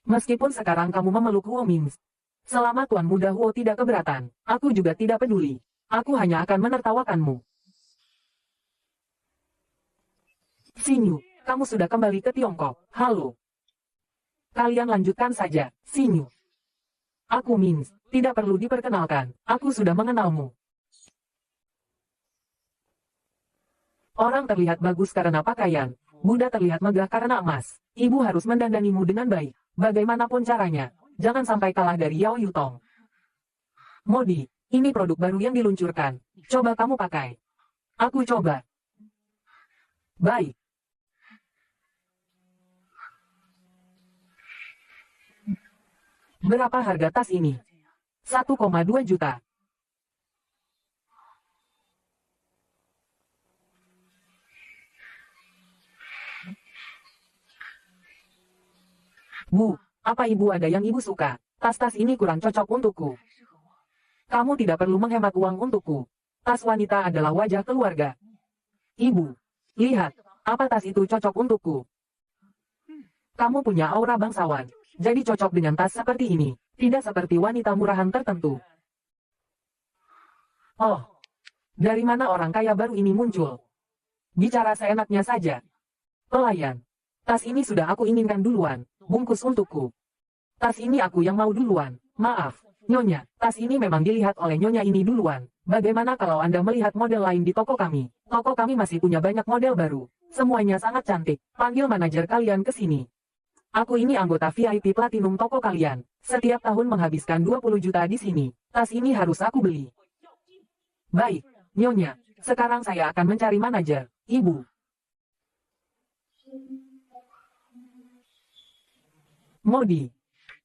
Meskipun sekarang kamu memeluk Huo Mings, selama Tuan Muda Huo tidak keberatan, aku juga tidak peduli. Aku hanya akan menertawakanmu. Sinyu, kamu sudah kembali ke Tiongkok. Halo. Kalian lanjutkan saja, Sinyu. Aku Mings, tidak perlu diperkenalkan, aku sudah mengenalmu. Orang terlihat bagus karena pakaian, Buddha terlihat megah karena emas. Ibu harus mendandanimu dengan baik, bagaimanapun caranya, jangan sampai kalah dari Yao Yutong. Modi, ini produk baru yang diluncurkan, coba kamu pakai. Aku coba. Baik. Berapa harga tas ini? 1,2 juta. Bu, apa ibu ada yang ibu suka? Tas-tas ini kurang cocok untukku. Kamu tidak perlu menghemat uang untukku. Tas wanita adalah wajah keluarga. Ibu, lihat, apa tas itu cocok untukku? Kamu punya aura bangsawan. Jadi cocok dengan tas seperti ini, tidak seperti wanita murahan tertentu. Oh, dari mana orang kaya baru ini muncul? Bicara seenaknya saja. Pelayan, tas ini sudah aku inginkan duluan, bungkus untukku. Tas ini aku yang mau duluan, maaf, Nyonya, tas ini memang dilihat oleh Nyonya ini duluan. Bagaimana kalau Anda melihat model lain di toko kami? Toko kami masih punya banyak model baru. Semuanya sangat cantik, panggil manajer kalian ke sini. Aku ini anggota VIP Platinum toko kalian. Setiap tahun menghabiskan 20 juta di sini. Tas ini harus aku beli. Baik, Nyonya. Sekarang saya akan mencari manajer. Ibu. Modi.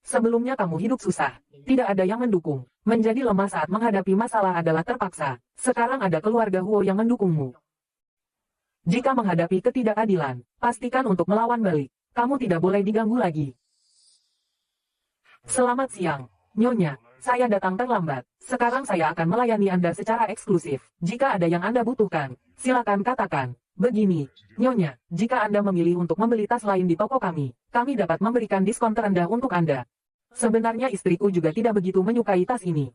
Sebelumnya kamu hidup susah. Tidak ada yang mendukung. Menjadi lemah saat menghadapi masalah adalah terpaksa. Sekarang ada keluarga Huo yang mendukungmu. Jika menghadapi ketidakadilan, pastikan untuk melawan balik. Kamu tidak boleh diganggu lagi. Selamat siang, Nyonya. Saya datang terlambat. Sekarang saya akan melayani Anda secara eksklusif. Jika ada yang Anda butuhkan, silakan katakan. Begini, Nyonya, jika Anda memilih untuk membeli tas lain di toko kami dapat memberikan diskon terendah untuk Anda. Sebenarnya istriku juga tidak begitu menyukai tas ini.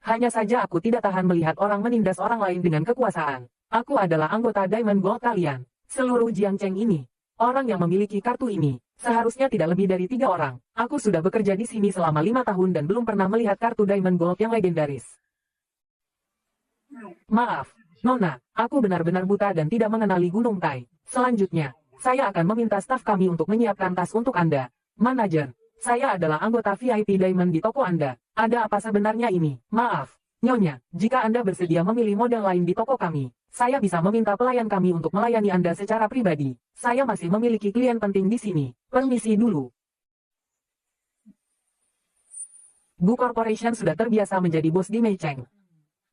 Hanya saja aku tidak tahan melihat orang menindas orang lain dengan kekuasaan. Aku adalah anggota Diamond Gold kalian. Seluruh Jiangcheng ini. Orang yang memiliki kartu ini, seharusnya tidak lebih dari 3 orang. Aku sudah bekerja di sini selama 5 tahun dan belum pernah melihat kartu Diamond Gold yang legendaris. Maaf, Nona, aku benar-benar buta dan tidak mengenali Gunung Tai. Selanjutnya, saya akan meminta staf kami untuk menyiapkan tas untuk Anda. Manajer, saya adalah anggota VIP Diamond di toko Anda. Ada apa sebenarnya ini? Maaf, Nyonya, jika Anda bersedia memilih model lain di toko kami, saya bisa meminta pelayan kami untuk melayani Anda secara pribadi. Saya masih memiliki klien penting di sini. Permisi dulu. Gu Corporation sudah terbiasa menjadi bos di Meicheng.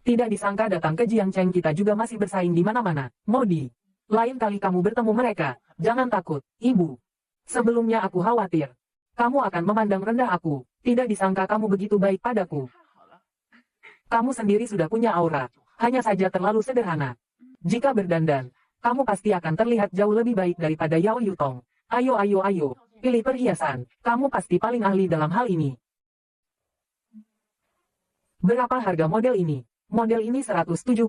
Tidak disangka datang ke Jiangcheng kita juga masih bersaing di mana-mana. Modi, lain kali kamu bertemu mereka, jangan takut, Ibu. Sebelumnya aku khawatir. Kamu akan memandang rendah aku. Tidak disangka kamu begitu baik padaku. Kamu sendiri sudah punya aura. Hanya saja terlalu sederhana. Jika berdandan, kamu pasti akan terlihat jauh lebih baik daripada Yao Yutong. Ayo, pilih perhiasan. Kamu pasti paling ahli dalam hal ini. Berapa harga model ini? Model ini 170.000.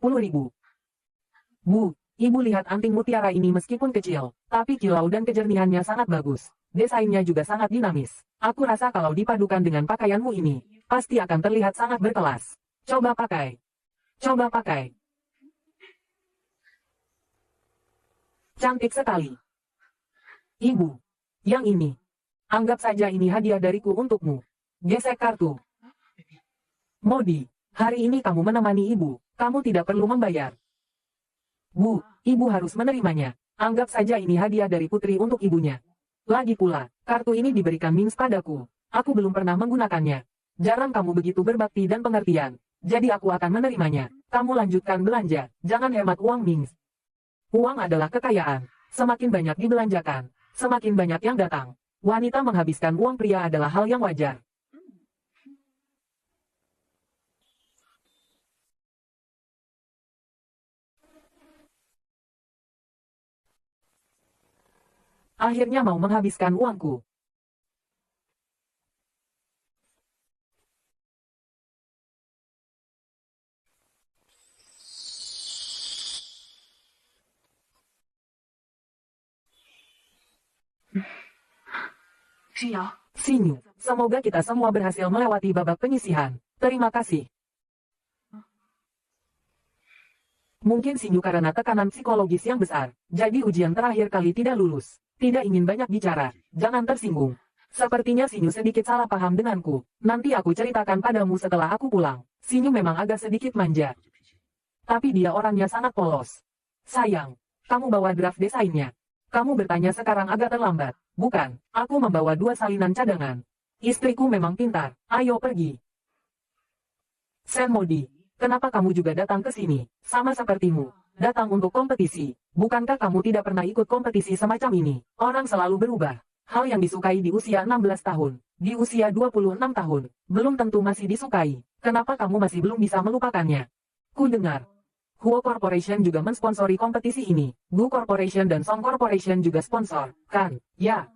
Bu, ibu lihat anting mutiara ini meskipun kecil, tapi kilau dan kejernihannya sangat bagus. Desainnya juga sangat dinamis. Aku rasa kalau dipadukan dengan pakaianmu ini, pasti akan terlihat sangat berkelas. Coba pakai. Coba pakai. Cantik sekali. Ibu, yang ini. Anggap saja ini hadiah dariku untukmu. Gesek kartu. Modi, hari ini kamu menemani ibu. Kamu tidak perlu membayar. Bu, ibu harus menerimanya. Anggap saja ini hadiah dari putri untuk ibunya. Lagi pula, kartu ini diberikan Mings padaku. Aku belum pernah menggunakannya. Jarang kamu begitu berbakti dan pengertian. Jadi aku akan menerimanya. Kamu lanjutkan belanja. Jangan hemat uang Mings. Uang adalah kekayaan. Semakin banyak dibelanjakan, semakin banyak yang datang. Wanita menghabiskan uang pria adalah hal yang wajar. Akhirnya mau menghabiskan uangku. Sinyu, semoga kita semua berhasil melewati babak penyisihan. Terima kasih. Mungkin Sinyu karena tekanan psikologis yang besar, jadi ujian terakhir kali tidak lulus. Tidak ingin banyak bicara, jangan tersinggung. Sepertinya Sinyu sedikit salah paham denganku. Nanti aku ceritakan padamu setelah aku pulang. Sinyu memang agak sedikit manja. Tapi dia orangnya sangat polos. Sayang, kamu bawa draft desainnya. Kamu bertanya sekarang agak terlambat. Bukan, aku membawa 2 salinan cadangan. Istriku memang pintar, ayo pergi. Senmodi, kenapa kamu juga datang ke sini? Sama sepertimu, datang untuk kompetisi. Bukankah kamu tidak pernah ikut kompetisi semacam ini? Orang selalu berubah. Hal yang disukai di usia 16 tahun, di usia 26 tahun, belum tentu masih disukai. Kenapa kamu masih belum bisa melupakannya? Ku dengar. Huo Corporation juga mensponsori kompetisi ini. Gu Corporation dan Song Corporation juga sponsor, kan? Ya.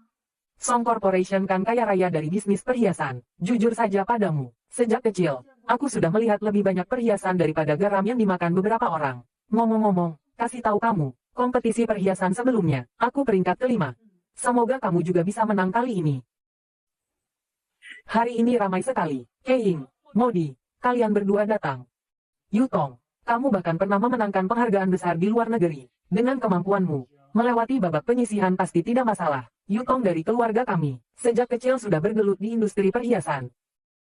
Song Corporation kan kaya raya dari bisnis perhiasan. Jujur saja padamu, sejak kecil, aku sudah melihat lebih banyak perhiasan daripada garam yang dimakan beberapa orang. Ngomong-ngomong, kasih tahu kamu, kompetisi perhiasan sebelumnya, aku peringkat kelima. Semoga kamu juga bisa menang kali ini. Hari ini ramai sekali. Kei, Modi, kalian berdua datang. Yutong, kamu bahkan pernah memenangkan penghargaan besar di luar negeri. Dengan kemampuanmu, melewati babak penyisihan pasti tidak masalah. Yutong dari keluarga kami, sejak kecil sudah bergelut di industri perhiasan.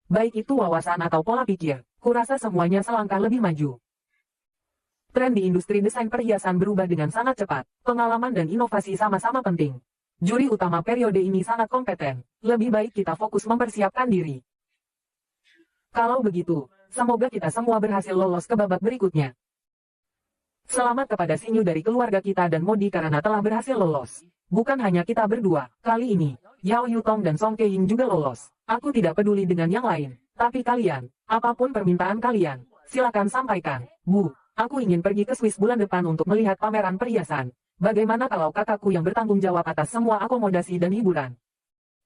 Baik itu wawasan atau pola pikir, kurasa semuanya selangkah lebih maju. Tren di industri desain perhiasan berubah dengan sangat cepat. Pengalaman dan inovasi sama-sama penting. Juri utama periode ini sangat kompeten. Lebih baik kita fokus mempersiapkan diri. Kalau begitu, semoga kita semua berhasil lolos ke babak berikutnya. Selamat kepada Sinyu dari keluarga kita dan Modi karena telah berhasil lolos. Bukan hanya kita berdua, kali ini, Yao Yutong dan Song Keying juga lolos. Aku tidak peduli dengan yang lain. Tapi kalian, apapun permintaan kalian, silakan sampaikan. Bu, aku ingin pergi ke Swiss bulan depan untuk melihat pameran perhiasan. Bagaimana kalau kakakku yang bertanggung jawab atas semua akomodasi dan hiburan?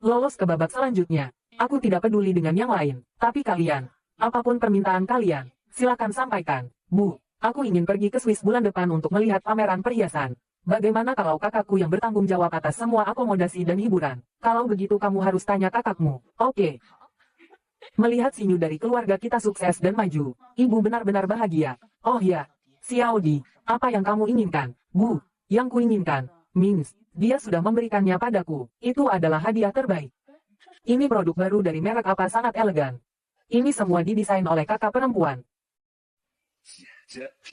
Lolos ke babak selanjutnya. Aku tidak peduli dengan yang lain, tapi kalian, apapun permintaan kalian, silakan sampaikan. Bu, aku ingin pergi ke Swiss bulan depan untuk melihat pameran perhiasan. Bagaimana kalau kakakku yang bertanggung jawab atas semua akomodasi dan hiburan? Kalau begitu kamu harus tanya kakakmu. Oke. Melihat Sinyu dari keluarga kita sukses dan maju, ibu benar-benar bahagia. Oh ya, Xiaodi, apa yang kamu inginkan? Bu, yang kuinginkan, Mings, dia sudah memberikannya padaku. Itu adalah hadiah terbaik. Ini produk baru dari merek apa sangat elegan. Ini semua didesain oleh kakak perempuan.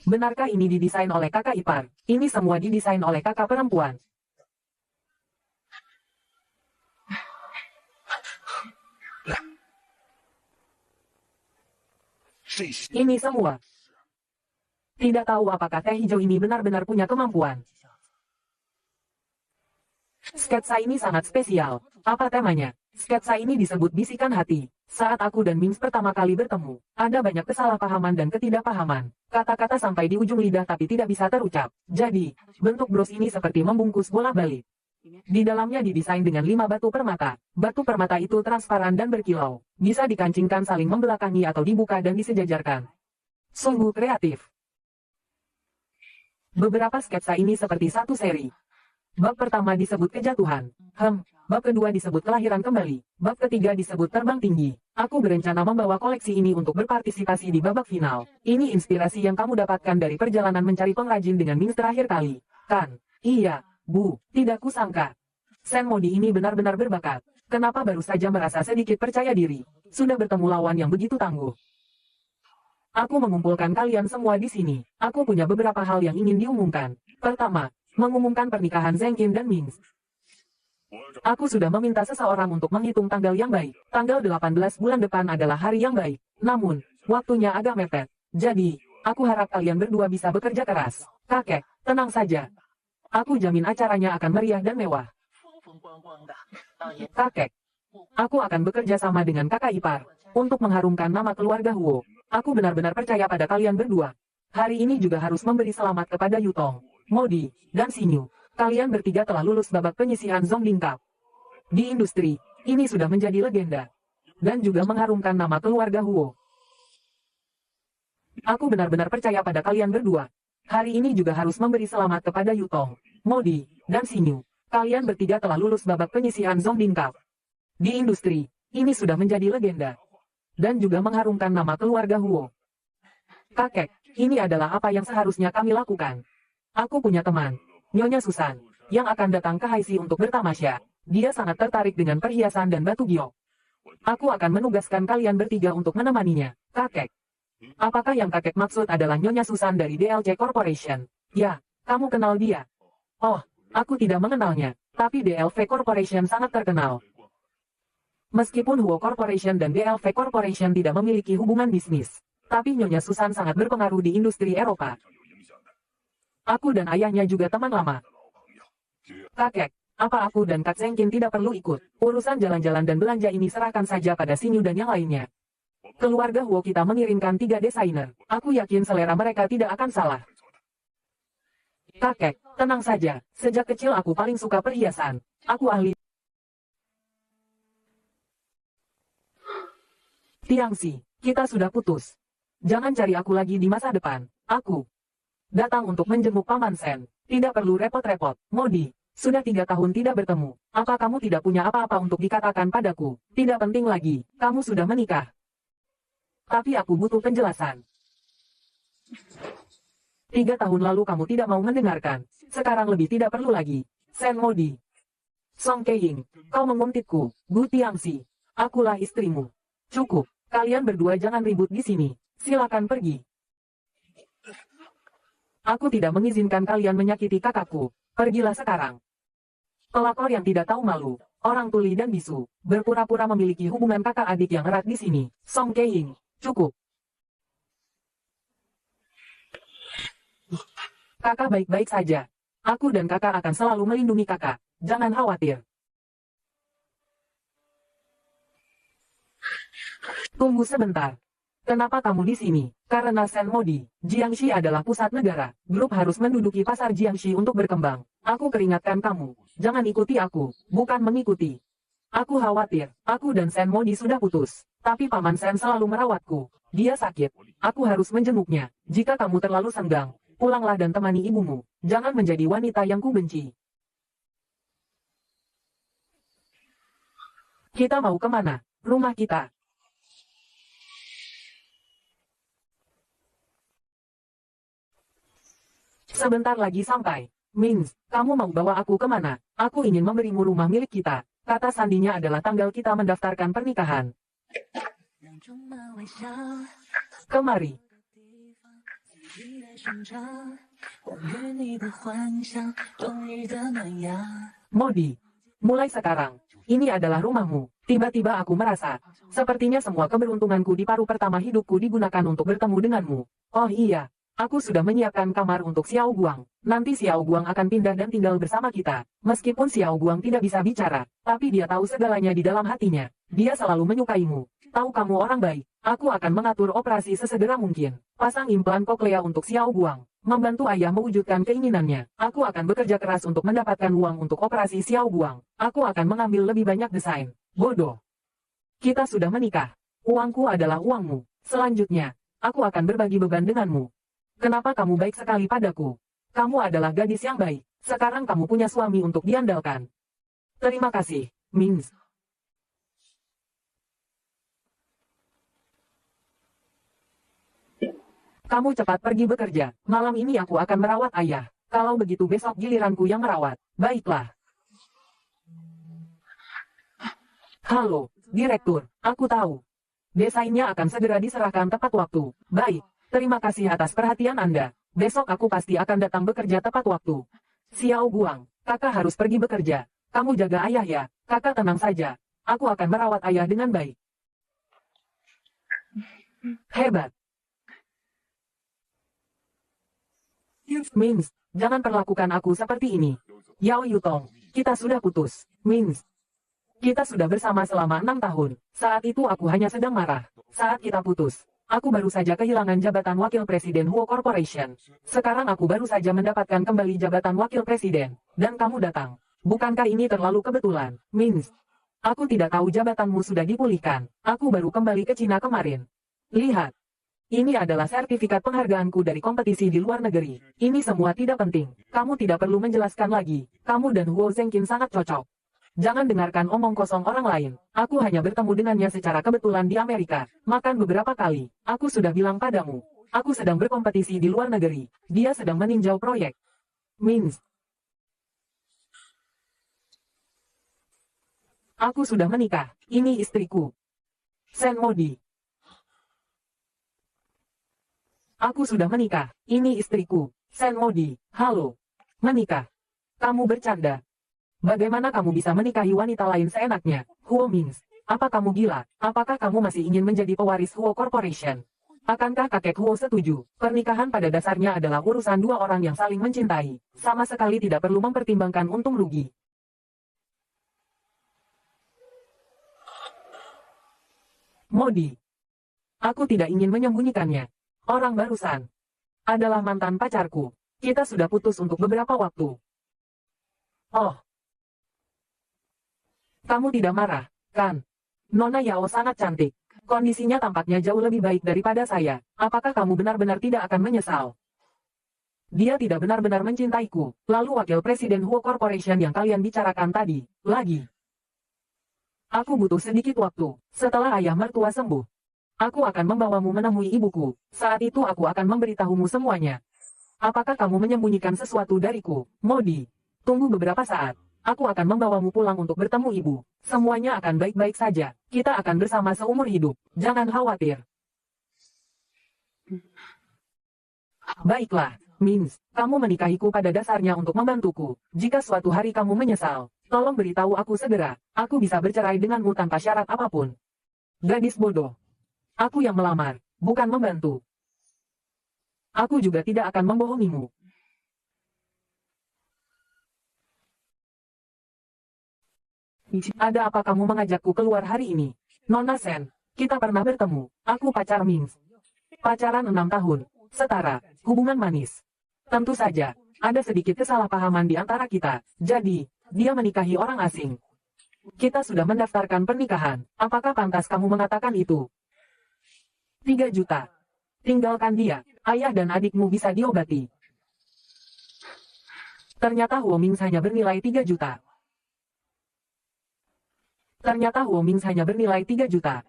Benarkah ini didesain oleh kakak ipar? Ini semua didesain oleh kakak perempuan. Ini semua. Tidak tahu apakah teh hijau ini benar-benar punya kemampuan. Sketsa ini sangat spesial. Apa temanya? Sketsa ini disebut bisikan hati. Saat aku dan Mings pertama kali bertemu, ada banyak kesalahpahaman dan ketidakpahaman. Kata-kata sampai di ujung lidah tapi tidak bisa terucap. Jadi, bentuk bros ini seperti membungkus bola balik. Di dalamnya didesain dengan 5 batu permata. Batu permata itu transparan dan berkilau. Bisa dikancingkan saling membelakangi atau dibuka dan disejajarkan. Sungguh kreatif. Beberapa sketsa ini seperti satu seri. Bab pertama disebut kejatuhan. Bab kedua disebut kelahiran kembali. Bab ketiga disebut terbang tinggi. Aku berencana membawa koleksi ini untuk berpartisipasi di babak final. Ini inspirasi yang kamu dapatkan dari perjalanan mencari pengrajin dengan Mings terakhir kali. Kan? Iya, Bu. Tidak kusangka. Sen Modi ini benar-benar berbakat. Kenapa baru saja merasa sedikit percaya diri? Sudah bertemu lawan yang begitu tangguh. Aku mengumpulkan kalian semua di sini. Aku punya beberapa hal yang ingin diumumkan. Pertama, mengumumkan pernikahan Zheng Qin dan Mings. Aku sudah meminta seseorang untuk menghitung tanggal yang baik. Tanggal 18 bulan depan adalah hari yang baik. Namun, waktunya agak mepet. Jadi, aku harap kalian berdua bisa bekerja keras. Kakek, tenang saja. Aku jamin acaranya akan meriah dan mewah. Kakek, aku akan bekerja sama dengan kakak ipar untuk mengharumkan nama keluarga Huo. Aku benar-benar percaya pada kalian berdua. Hari ini juga harus memberi selamat kepada Yutong, Modi, dan Xinyu. Kalian bertiga telah lulus babak penyisihan Zhongling Cup. Di industri, ini sudah menjadi legenda. Dan juga mengharumkan nama keluarga Huo. Aku benar-benar percaya pada kalian berdua. Hari ini juga harus memberi selamat kepada Yutong, Modi, dan Xinyu. Kalian bertiga telah lulus babak penyisihan Zhongling Cup. Di industri, ini sudah menjadi legenda. Dan juga mengharumkan nama keluarga Huo. Kakek, ini adalah apa yang seharusnya kami lakukan. Aku punya teman, Nyonya Susan, yang akan datang ke Haisi untuk bertamasya. Dia sangat tertarik dengan perhiasan dan batu giok. Aku akan menugaskan kalian bertiga untuk menemaninya. Kakek, apakah yang kakek maksud adalah Nyonya Susan dari DLC Corporation? Ya, kamu kenal dia. Oh, aku tidak mengenalnya, tapi DLV Corporation sangat terkenal. Meskipun Huo Corporation dan DLV Corporation tidak memiliki hubungan bisnis, tapi Nyonya Susan sangat berpengaruh di industri Eropa. Aku dan ayahnya juga teman lama. Kakek, apa aku dan Kak Zheng Qin tidak perlu ikut? Urusan jalan-jalan dan belanja ini serahkan saja pada Xinyu dan yang lainnya. Keluarga Huo kita mengirimkan 3 desainer. Aku yakin selera mereka tidak akan salah. Kakek, tenang saja. Sejak kecil aku paling suka perhiasan. Aku ahli. Tiangxi, kita sudah putus. Jangan cari aku lagi di masa depan. Aku datang untuk menjenguk Paman Sen. Tidak perlu repot-repot. Modi, sudah 3 tahun tidak bertemu. Apa kamu tidak punya apa-apa untuk dikatakan padaku? Tidak penting lagi. Kamu sudah menikah. Tapi aku butuh penjelasan. 3 tahun lalu kamu tidak mau mendengarkan. Sekarang lebih tidak perlu lagi. Sen Modi. Song Keiying, kau menguntikku. Gu Tiangxi, akulah istrimu. Cukup. Kalian berdua jangan ribut di sini. Silakan pergi. Aku tidak mengizinkan kalian menyakiti kakakku. Pergilah sekarang. Pelakor yang tidak tahu malu, orang tuli dan bisu, berpura-pura memiliki hubungan kakak adik yang erat di sini. Song Keiying, cukup. Kakak baik-baik saja. Aku dan kakak akan selalu melindungi kakak. Jangan khawatir. Tunggu sebentar. Kenapa kamu di sini? Karena Sen Modi, Jiangxi adalah pusat negara. Grup harus menduduki pasar Jiangxi untuk berkembang. Aku peringatkan kamu. Jangan ikuti aku, bukan mengikuti. Aku khawatir. Aku dan Sen Modi sudah putus. Tapi Paman Sen selalu merawatku. Dia sakit. Aku harus menjenguknya. Jika kamu terlalu senggang, pulanglah dan temani ibumu. Jangan menjadi wanita yang kubenci. Kita mau kemana? Rumah kita. Sebentar lagi sampai. Mings, kamu mau bawa aku kemana? Aku ingin memberimu rumah milik kita. Kata sandinya adalah tanggal kita mendaftarkan pernikahan. Kemari. Modi, mulai sekarang, ini adalah rumahmu. Tiba-tiba aku merasa, sepertinya semua keberuntunganku di paruh pertama hidupku digunakan untuk bertemu denganmu. Oh iya. Aku sudah menyiapkan kamar untuk Xiao Guang. Nanti Xiao Guang akan pindah dan tinggal bersama kita. Meskipun Xiao Guang tidak bisa bicara, tapi dia tahu segalanya di dalam hatinya. Dia selalu menyukaimu. Tahu kamu orang baik. Aku akan mengatur operasi sesegera mungkin. Pasang implan koklea untuk Xiao Guang. Membantu ayah mewujudkan keinginannya. Aku akan bekerja keras untuk mendapatkan uang untuk operasi Xiao Guang. Aku akan mengambil lebih banyak desain. Bodoh. Kita sudah menikah. Uangku adalah uangmu. Selanjutnya, aku akan berbagi beban denganmu. Kenapa kamu baik sekali padaku? Kamu adalah gadis yang baik. Sekarang kamu punya suami untuk diandalkan. Terima kasih, Mings. Kamu cepat pergi bekerja. Malam ini aku akan merawat ayah. Kalau begitu besok giliranku yang merawat. Baiklah. Halo, Direktur. Aku tahu. Desainnya akan segera diserahkan tepat waktu. Baik. Terima kasih atas perhatian Anda. Besok aku pasti akan datang bekerja tepat waktu. Xiao Guang, kakak harus pergi bekerja. Kamu jaga ayah ya. Kakak tenang saja. Aku akan merawat ayah dengan baik. Hebat. Mings, jangan perlakukan aku seperti ini. Yao Yutong, kita sudah putus. Mings, kita sudah bersama selama 6 tahun. Saat itu aku hanya sedang marah. Saat kita putus, aku baru saja kehilangan jabatan Wakil Presiden Huo Corporation. Sekarang aku baru saja mendapatkan kembali jabatan Wakil Presiden. Dan kamu datang. Bukankah ini terlalu kebetulan? Mings, aku tidak tahu jabatanmu sudah dipulihkan. Aku baru kembali ke Cina kemarin. Lihat. Ini adalah sertifikat penghargaanku dari kompetisi di luar negeri. Ini semua tidak penting. Kamu tidak perlu menjelaskan lagi. Kamu dan Huo Zengqin sangat cocok. Jangan dengarkan omong kosong orang lain. Aku hanya bertemu dengannya secara kebetulan di Amerika. Makan beberapa kali. Aku sudah bilang padamu. Aku sedang berkompetisi di luar negeri. Dia sedang meninjau proyek. Mings. Aku sudah menikah. Ini istriku. Sen Modi. Aku sudah menikah. Ini istriku. Sen Modi. Halo. Menikah. Kamu bercanda. Bagaimana kamu bisa menikahi wanita lain seenaknya? Huo Mings. Apa kamu gila? Apakah kamu masih ingin menjadi pewaris Huo Corporation? Akankah kakek Huo setuju? Pernikahan pada dasarnya adalah urusan dua orang yang saling mencintai. Sama sekali tidak perlu mempertimbangkan untung rugi. Modi. Aku tidak ingin menyembunyikannya. Orang barusan adalah mantan pacarku. Kita sudah putus untuk beberapa waktu. Oh. Kamu tidak marah, kan? Nona Yao sangat cantik. Kondisinya tampaknya jauh lebih baik daripada saya. Apakah kamu benar-benar tidak akan menyesal? Dia tidak benar-benar mencintaiku. Lalu wakil presiden Huo Corporation yang kalian bicarakan tadi, lagi. Aku butuh sedikit waktu. Setelah ayah mertua sembuh, aku akan membawamu menemui ibuku. Saat itu aku akan memberitahumu semuanya. Apakah kamu menyembunyikan sesuatu dariku? Modi, tunggu beberapa saat. Aku akan membawamu pulang untuk bertemu ibu. Semuanya akan baik-baik saja. Kita akan bersama seumur hidup. Jangan khawatir. Baiklah, Mings. Kamu menikahiku pada dasarnya untuk membantuku. Jika suatu hari kamu menyesal, tolong beritahu aku segera. Aku bisa bercerai denganmu tanpa syarat apapun. Gadis bodoh. Aku yang melamar, bukan membantu. Aku juga tidak akan membohongimu. Ada apa kamu mengajakku keluar hari ini? Nona Sen, kita pernah bertemu. Aku pacar Mings. Pacaran 6 tahun. Setara, hubungan manis. Tentu saja, ada sedikit kesalahpahaman di antara kita. Jadi, dia menikahi orang asing. Kita sudah mendaftarkan pernikahan. Apakah pantas kamu mengatakan itu? 3 juta. Tinggalkan dia. Ayah dan adikmu bisa diobati. Ternyata Huo Mings hanya bernilai 3 juta. Ternyata Huo Mings hanya bernilai 3 juta.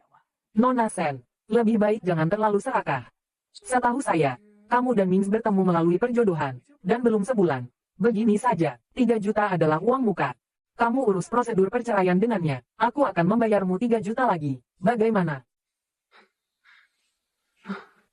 Nona Sen, lebih baik jangan terlalu serakah. Setahu saya, kamu dan Mings bertemu melalui perjodohan, dan belum sebulan. Begini saja, 3 juta adalah uang muka. Kamu urus prosedur perceraian dengannya. Aku akan membayarmu 3 juta lagi. Bagaimana?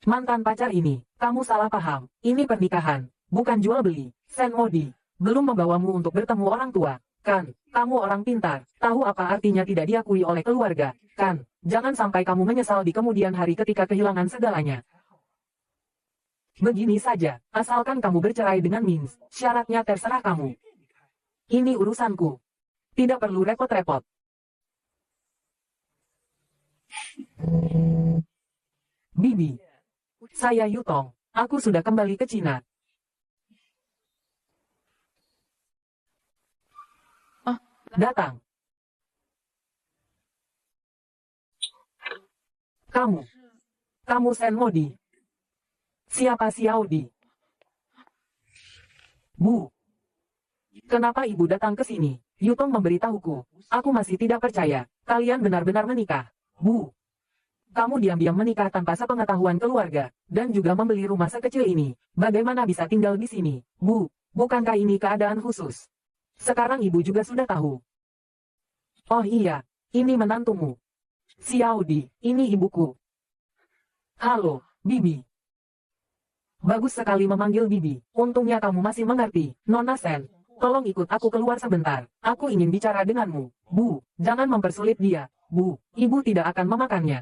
Mantan pacar ini, kamu salah paham. Ini pernikahan, bukan jual beli. Sen Modi, belum membawamu untuk bertemu orang tua. Kan, kamu orang pintar. Tahu apa artinya tidak diakui oleh keluarga. Kan, jangan sampai kamu menyesal di kemudian hari ketika kehilangan segalanya. Begini saja, asalkan kamu bercerai dengan Mings, syaratnya terserah kamu. Ini urusanku. Tidak perlu repot-repot. Bibi. Saya Yutong. Aku sudah kembali ke Cina. datang. Kamu Sen Modi. Siapa Xiao Di? Bu. Kenapa ibu datang ke sini? Yutong memberitahuku. Aku masih tidak percaya. Kalian benar-benar menikah. Bu. Kamu diam-diam menikah tanpa sepengetahuan keluarga, dan juga membeli rumah sekecil ini. Bagaimana bisa tinggal di sini? Bu, bukankah ini keadaan khusus? Sekarang ibu juga sudah tahu. Oh iya, ini menantumu. Xiao Di, ini ibuku. Halo, Bibi. Bagus sekali memanggil Bibi. Untungnya kamu masih mengerti, Nona Sen. Tolong ikut aku keluar sebentar. Aku ingin bicara denganmu. Bu, jangan mempersulit dia. Bu, ibu tidak akan memakannya.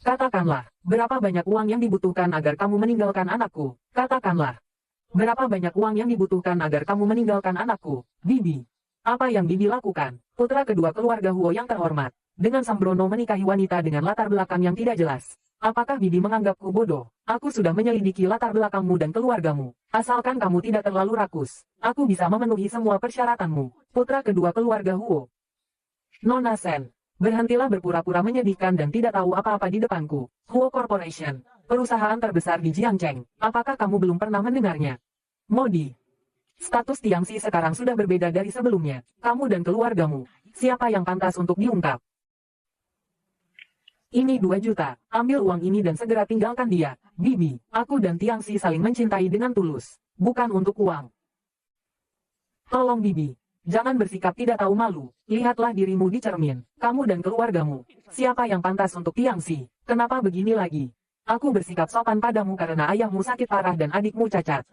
Katakanlah, berapa banyak uang yang dibutuhkan agar kamu meninggalkan anakku? Katakanlah, berapa banyak uang yang dibutuhkan agar kamu meninggalkan anakku? Bibi, apa yang Bibi lakukan? Putra kedua keluarga Huo yang terhormat, dengan sembrono menikahi wanita dengan latar belakang yang tidak jelas. Apakah Bibi menganggapku bodoh? Aku sudah menyelidiki latar belakangmu dan keluargamu. Asalkan kamu tidak terlalu rakus, aku bisa memenuhi semua persyaratanmu. Putra kedua keluarga Huo. Nona Sen. Berhentilah berpura-pura menyedihkan dan tidak tahu apa-apa di depanku. Huo Corporation, perusahaan terbesar di Jiangcheng. Apakah kamu belum pernah mendengarnya? Modi. Status Tiangxi sekarang sudah berbeda dari sebelumnya. Kamu dan keluargamu. Siapa yang pantas untuk diungkap? Ini 2 juta. Ambil uang ini dan segera tinggalkan dia. Bibi, aku dan Tiangxi saling mencintai dengan tulus. Bukan untuk uang. Tolong Bibi. Jangan bersikap tidak tahu malu. Lihatlah dirimu di cermin. Kamu dan keluargamu. Siapa yang pantas untuk Tiangxi? Kenapa begini lagi? Aku bersikap sopan padamu karena ayahmu sakit parah dan adikmu cacat.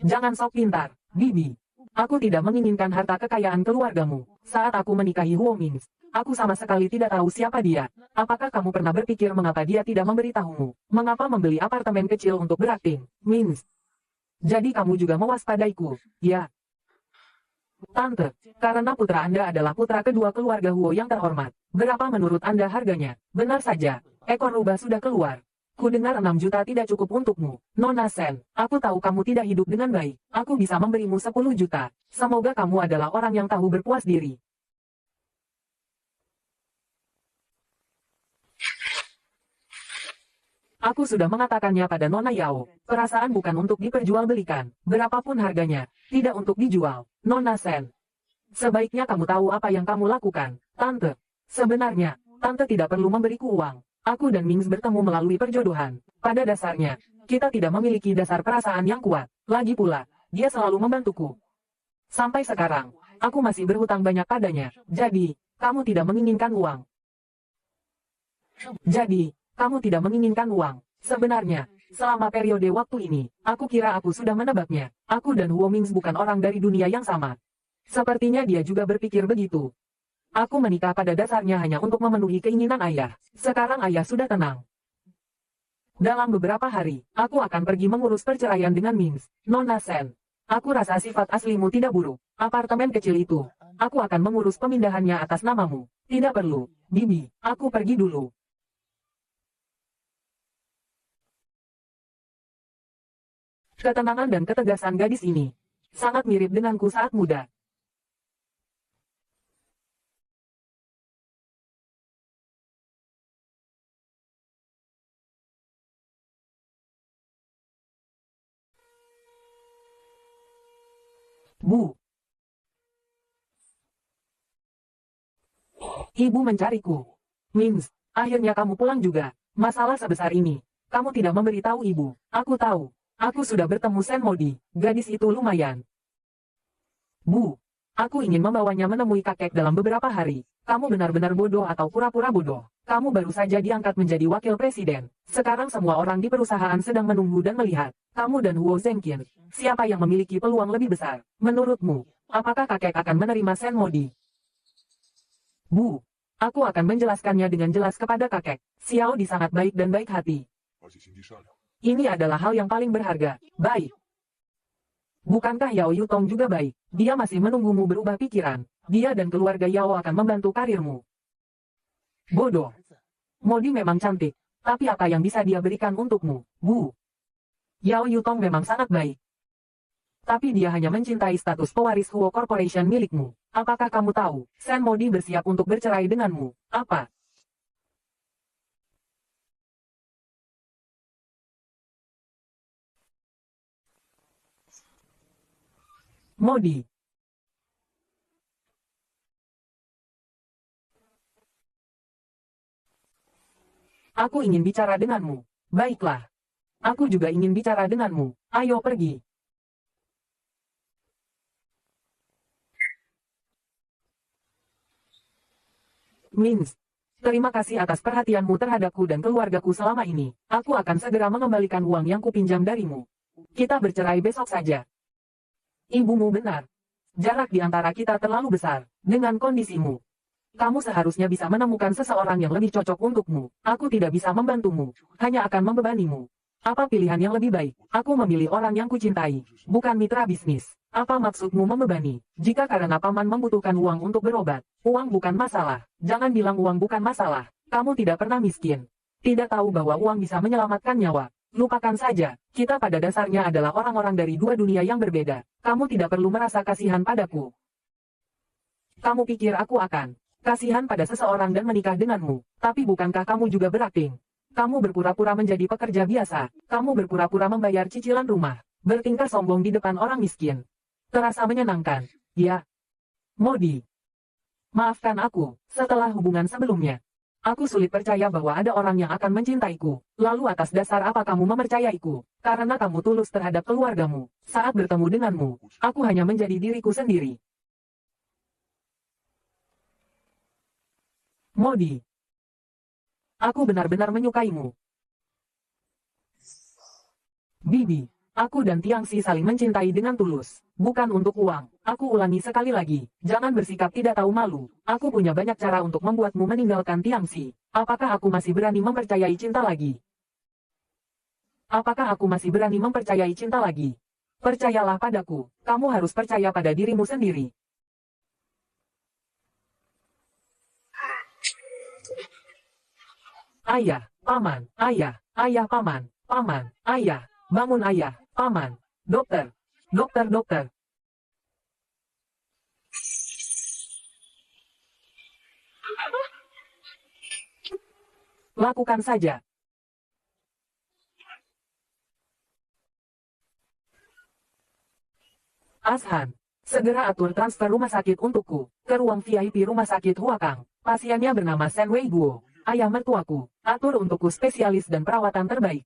Jangan sok pintar, Bibi. Aku tidak menginginkan harta kekayaan keluargamu. Saat aku menikahi Huo Mings, aku sama sekali tidak tahu siapa dia. Apakah kamu pernah berpikir mengapa dia tidak memberitahumu? Mengapa membeli apartemen kecil untuk berakting? Mings. Jadi kamu juga mewaspadaiku, ya? Tante, karena putra Anda adalah putra kedua keluarga Huo yang terhormat. Berapa menurut Anda harganya? Benar saja, ekor rubah sudah keluar. Ku dengar 6 juta tidak cukup untukmu. Nona Sen, aku tahu kamu tidak hidup dengan baik. Aku bisa memberimu 10 juta. Semoga kamu adalah orang yang tahu berpuas diri. Aku sudah mengatakannya pada Nona Yao. Perasaan bukan untuk diperjualbelikan. Berapapun harganya, tidak untuk dijual. Nona Sen. Sebaiknya kamu tahu apa yang kamu lakukan. Tante. Sebenarnya, Tante tidak perlu memberiku uang. Aku dan Mings bertemu melalui perjodohan. Pada dasarnya, kita tidak memiliki dasar perasaan yang kuat. Lagi pula, dia selalu membantuku. Sampai sekarang, aku masih berhutang banyak padanya. Jadi, kamu tidak menginginkan uang. Jadi, kamu tidak menginginkan uang. Sebenarnya, selama periode waktu ini, aku kira aku sudah menebaknya. Aku dan Huo Mings bukan orang dari dunia yang sama. Sepertinya dia juga berpikir begitu. Aku menikah pada dasarnya hanya untuk memenuhi keinginan ayah. Sekarang ayah sudah tenang. Dalam beberapa hari, aku akan pergi mengurus perceraian dengan Mings. Nona Sen. Aku rasa sifat aslimu tidak buruk. Apartemen kecil itu, aku akan mengurus pemindahannya atas namamu. Tidak perlu, Bibi, aku pergi dulu. Ketenangan dan ketegasan gadis ini sangat mirip denganku saat muda. Bu. Ibu mencariku. Mings, akhirnya kamu pulang juga. Masalah sebesar ini, kamu tidak memberitahu ibu. Aku tahu. Aku sudah bertemu Sen Modi. Gadis itu lumayan. Bu, aku ingin membawanya menemui kakek dalam beberapa hari. Kamu benar-benar bodoh atau pura-pura bodoh. Kamu baru saja diangkat menjadi wakil presiden. Sekarang semua orang di perusahaan sedang menunggu dan melihat. Kamu dan Huo Zengqian, siapa yang memiliki peluang lebih besar? Menurutmu, apakah kakek akan menerima Sen Modi? Bu, aku akan menjelaskannya dengan jelas kepada kakek. Xiao Di sangat baik dan baik hati. Ini adalah hal yang paling berharga. Baik. Bukankah Yao Yutong juga baik? Dia masih menunggumu berubah pikiran. Dia dan keluarga Yao akan membantu karirmu. Bodoh. Modi memang cantik. Tapi apa yang bisa dia berikan untukmu, Bu? Yao Yutong memang sangat baik. Tapi dia hanya mencintai status pewaris Huo Corporation milikmu. Apakah kamu tahu, Sen Modi bersiap untuk bercerai denganmu? Apa? Modi. Aku ingin bicara denganmu. Baiklah. Aku juga ingin bicara denganmu. Ayo pergi. Mins. Terima kasih atas perhatianmu terhadapku dan keluargaku selama ini. Aku akan segera mengembalikan uang yang kupinjam darimu. Kita bercerai besok saja. Ibumu benar. Jarak di antara kita terlalu besar. Dengan kondisimu, kamu seharusnya bisa menemukan seseorang yang lebih cocok untukmu. Aku tidak bisa membantumu. Hanya akan membebanimu. Apa pilihan yang lebih baik? Aku memilih orang yang kucintai. Bukan mitra bisnis. Apa maksudmu membebani? Jika karena paman membutuhkan uang untuk berobat, uang bukan masalah. Jangan bilang uang bukan masalah. Kamu tidak pernah miskin. Tidak tahu bahwa uang bisa menyelamatkan nyawa. Lupakan saja, kita pada dasarnya adalah orang-orang dari dua dunia yang berbeda. Kamu tidak perlu merasa kasihan padaku. Kamu pikir aku akan kasihan pada seseorang dan menikah denganmu, tapi bukankah kamu juga berakting? Kamu berpura-pura menjadi pekerja biasa, kamu berpura-pura membayar cicilan rumah, bertingkah sombong di depan orang miskin. Terasa menyenangkan, ya? Modi. Maafkan aku, setelah hubungan sebelumnya. Aku sulit percaya bahwa ada orang yang akan mencintaiku. Lalu atas dasar apa kamu mempercayaiku? Karena kamu tulus terhadap keluargamu. Saat bertemu denganmu, aku hanya menjadi diriku sendiri. Modi. Aku benar-benar menyukaimu. Bibi. Aku dan Tiangxi saling mencintai dengan tulus. Bukan untuk uang. Aku ulangi sekali lagi. Jangan bersikap tidak tahu malu. Aku punya banyak cara untuk membuatmu meninggalkan Tiangxi. Apakah aku masih berani mempercayai cinta lagi? Apakah aku masih berani mempercayai cinta lagi? Percayalah padaku. Kamu harus percaya pada dirimu sendiri. Ayah, paman, ayah, ayah paman, paman, ayah, bangun ayah. Paman, dokter, dokter. Lakukan saja. Ashan, segera atur transfer rumah sakit untukku, ke ruang VIP rumah sakit Huakang. Pasiennya bernama Sen Wei Guo, ayah mertuaku. Atur untukku spesialis dan perawatan terbaik.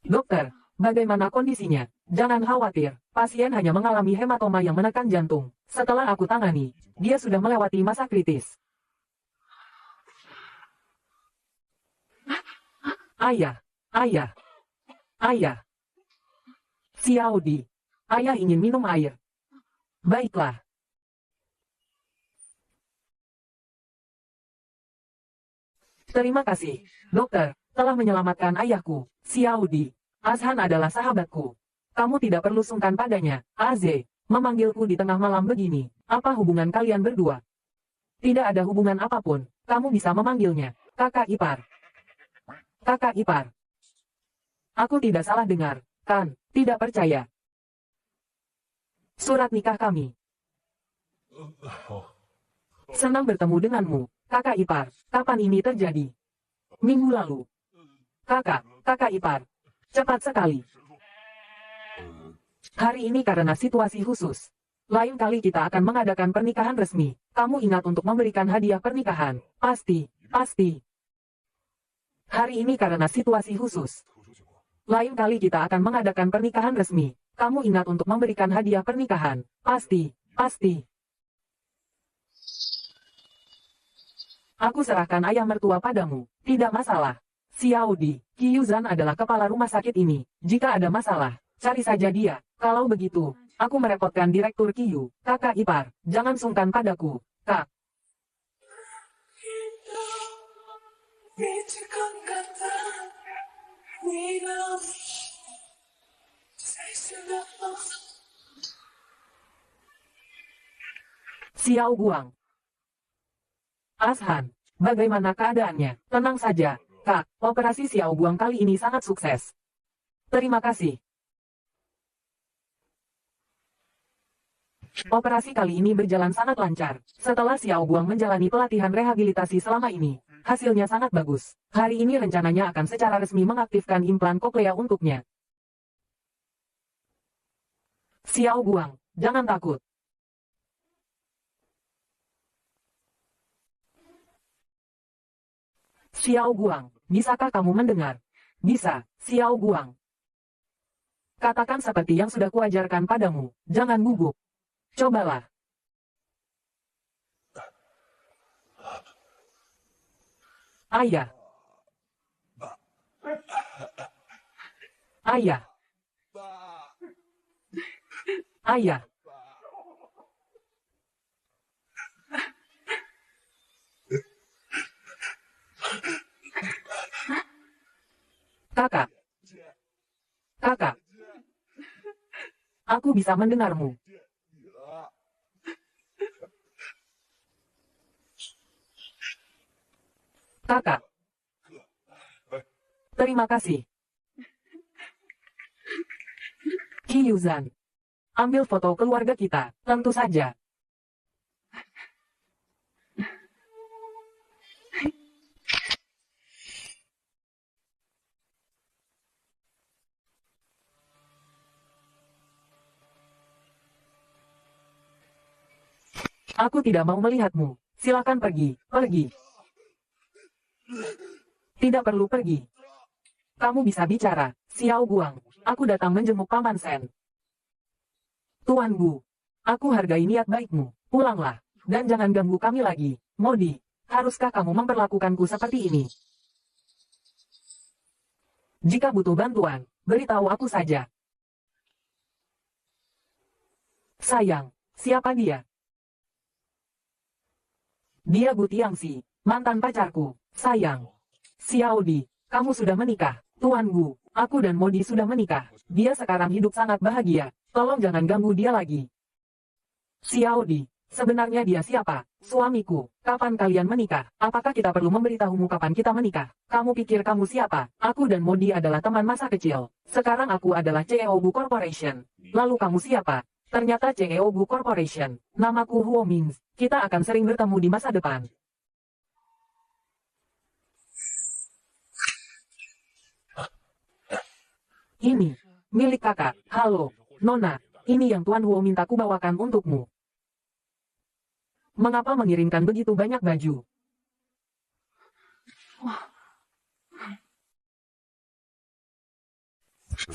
Dokter, bagaimana kondisinya? Jangan khawatir, pasien hanya mengalami hematoma yang menekan jantung. Setelah aku tangani, dia sudah melewati masa kritis. Ayah, ayah, ayah. Xiao Di, ayah ingin minum air. Baiklah. Terima kasih, dokter, telah menyelamatkan ayahku, Xiao Di. Ashan adalah sahabatku. Kamu tidak perlu sungkan padanya, Az. Memanggilku di tengah malam begini. Apa hubungan kalian berdua? Tidak ada hubungan apapun. Kamu bisa memanggilnya kakak ipar. Kakak ipar. Aku tidak salah dengar, kan? Tidak percaya. Surat nikah kami. Senang bertemu denganmu, kakak ipar. Kapan ini terjadi? Minggu lalu. Kakak ipar. Cepat sekali. Hari ini karena situasi khusus. Lain kali kita akan mengadakan pernikahan resmi. Kamu ingat untuk memberikan hadiah pernikahan. Pasti. Hari ini karena situasi khusus. Lain kali kita akan mengadakan pernikahan resmi. Kamu ingat untuk memberikan hadiah pernikahan. Pasti. Aku serahkan ayah mertua padamu. Tidak masalah. Xiao Di, Qi Yuzhan adalah kepala rumah sakit ini. Jika ada masalah, cari saja dia. Kalau begitu, Aku merepotkan Direktur Qiu, kakak ipar, jangan sungkan padaku, kak. Xiao Guang. Ashan, bagaimana keadaannya? Tenang saja, kak, operasi Xiao Guang kali ini sangat sukses. Terima kasih. Operasi kali ini berjalan sangat lancar. Setelah Xiao Guang menjalani pelatihan rehabilitasi selama ini, hasilnya sangat bagus. Hari ini rencananya akan secara resmi mengaktifkan implan koklea untuknya. Xiao Guang, jangan takut. Xiao Guang, bisakah kamu mendengar? Bisa, Xiao Guang. Katakan seperti yang sudah kuajarkan padamu, jangan gugup. Cobalah. Ayah. Ayah. Ayah. Kakak. Kakak. Aku bisa mendengarmu. Kakak. Terima kasih. Qiyuzan. Ambil foto keluarga kita, tentu saja. Aku tidak mau melihatmu. Silakan pergi, pergi. Tidak perlu pergi. Kamu bisa bicara, Xiao Guang. Aku datang menjenguk Paman Sen. Tuan Gu, aku hargai niat baikmu. Pulanglah, dan jangan ganggu kami lagi. Modi, haruskah kamu memperlakukanku seperti ini? Jika butuh bantuan, beritahu aku saja. Sayang, siapa dia? Dia Gu Tiangxi, mantan pacarku. Sayang. Xiao Di, kamu sudah menikah. Tuan Gu, aku dan Modi sudah menikah. Dia sekarang hidup sangat bahagia. Tolong jangan ganggu dia lagi. Xiao Di, sebenarnya dia siapa? Suamiku. Kapan kalian menikah? Apakah kita perlu memberitahumu kapan kita menikah? Kamu pikir kamu siapa? Aku dan Modi adalah teman masa kecil. Sekarang aku adalah CEO Bu Corporation. Lalu kamu siapa? Ternyata CEO Bu Corporation. Namaku Huo Mings. Kita akan sering bertemu di masa depan. Ini, milik kakak. Halo, Nona. Ini yang Tuan Huo mintaku bawakan untukmu. Mengapa mengirimkan begitu banyak baju?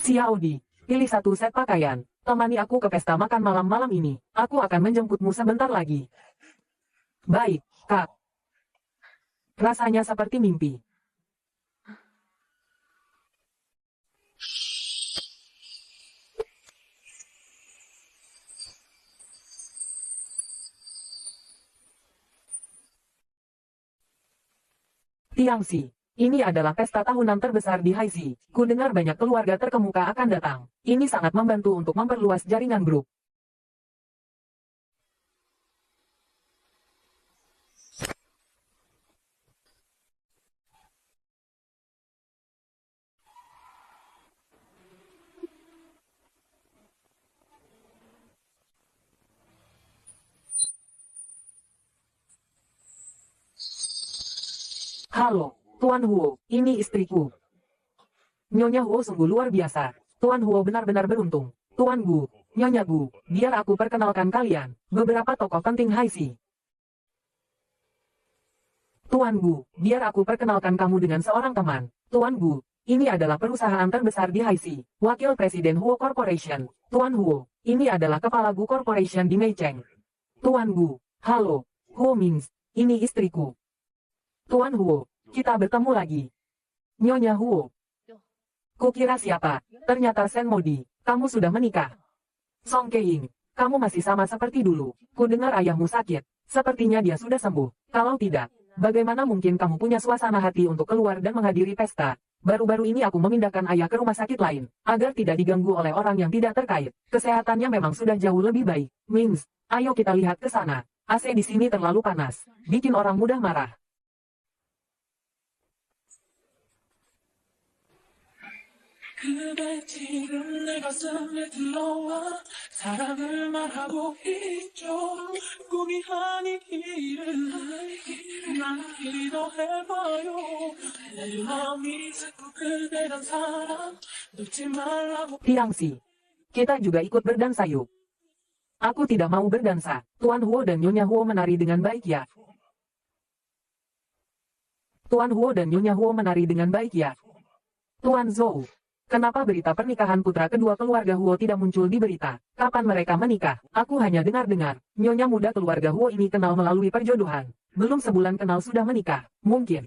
Xiao Di, pilih satu set pakaian. Temani aku ke pesta makan malam-malam ini. Aku akan menjemputmu sebentar lagi. Baik, Kak. Rasanya seperti mimpi. Tiangxi, ini adalah pesta tahunan terbesar di Haixi. Ku dengar banyak keluarga terkemuka akan datang. Ini sangat membantu untuk memperluas jaringan grup. Halo, Tuan Huo, ini istriku. Nyonya Huo sungguh luar biasa. Tuan Huo benar-benar beruntung. Tuan Gu, Nyonya Gu, biar aku perkenalkan kalian, beberapa tokoh penting Haixi. Tuan Gu, biar aku perkenalkan kamu dengan seorang teman. Tuan Gu, ini adalah perusahaan terbesar di Haixi, Wakil Presiden Huo Corporation. Tuan Huo, ini adalah Kepala Gu Corporation di Meicheng. Tuan Gu, halo, Huo Mings, ini istriku. Tuan Huo, kita bertemu lagi. Nyonya Huo. Kukira siapa? Ternyata Sen Modi, kamu sudah menikah. Song Keing, kamu masih sama seperti dulu. Ku dengar ayahmu sakit. Sepertinya dia sudah sembuh. Kalau tidak, bagaimana mungkin kamu punya suasana hati untuk keluar dan menghadiri pesta? Baru-baru ini aku memindahkan ayah ke rumah sakit lain, agar tidak diganggu oleh orang yang tidak terkait. Kesehatannya memang sudah jauh lebih baik. Mings, ayo kita lihat ke sana. AC di sini terlalu panas, bikin orang mudah marah. 그대 지금 내 가슴에 들어와 사랑을 말하고 있죠 꿈이 아니기를 난 기도해봐요 내 마음이 자꾸 그대란 사람 놓지 말라고 Tiangsi, kita juga ikut berdansa yuk. Aku tidak mau berdansa. Tuan Huo dan Nyonya Huo menari dengan baik ya. Tuan Huo dan Nyonya Huo menari dengan baik ya. Tuan Zhou, kenapa berita pernikahan putra kedua keluarga Huo tidak muncul di berita? Kapan mereka menikah? Aku hanya dengar-dengar. Nyonya muda keluarga Huo ini kenal melalui perjodohan. Belum sebulan kenal sudah menikah. Mungkin.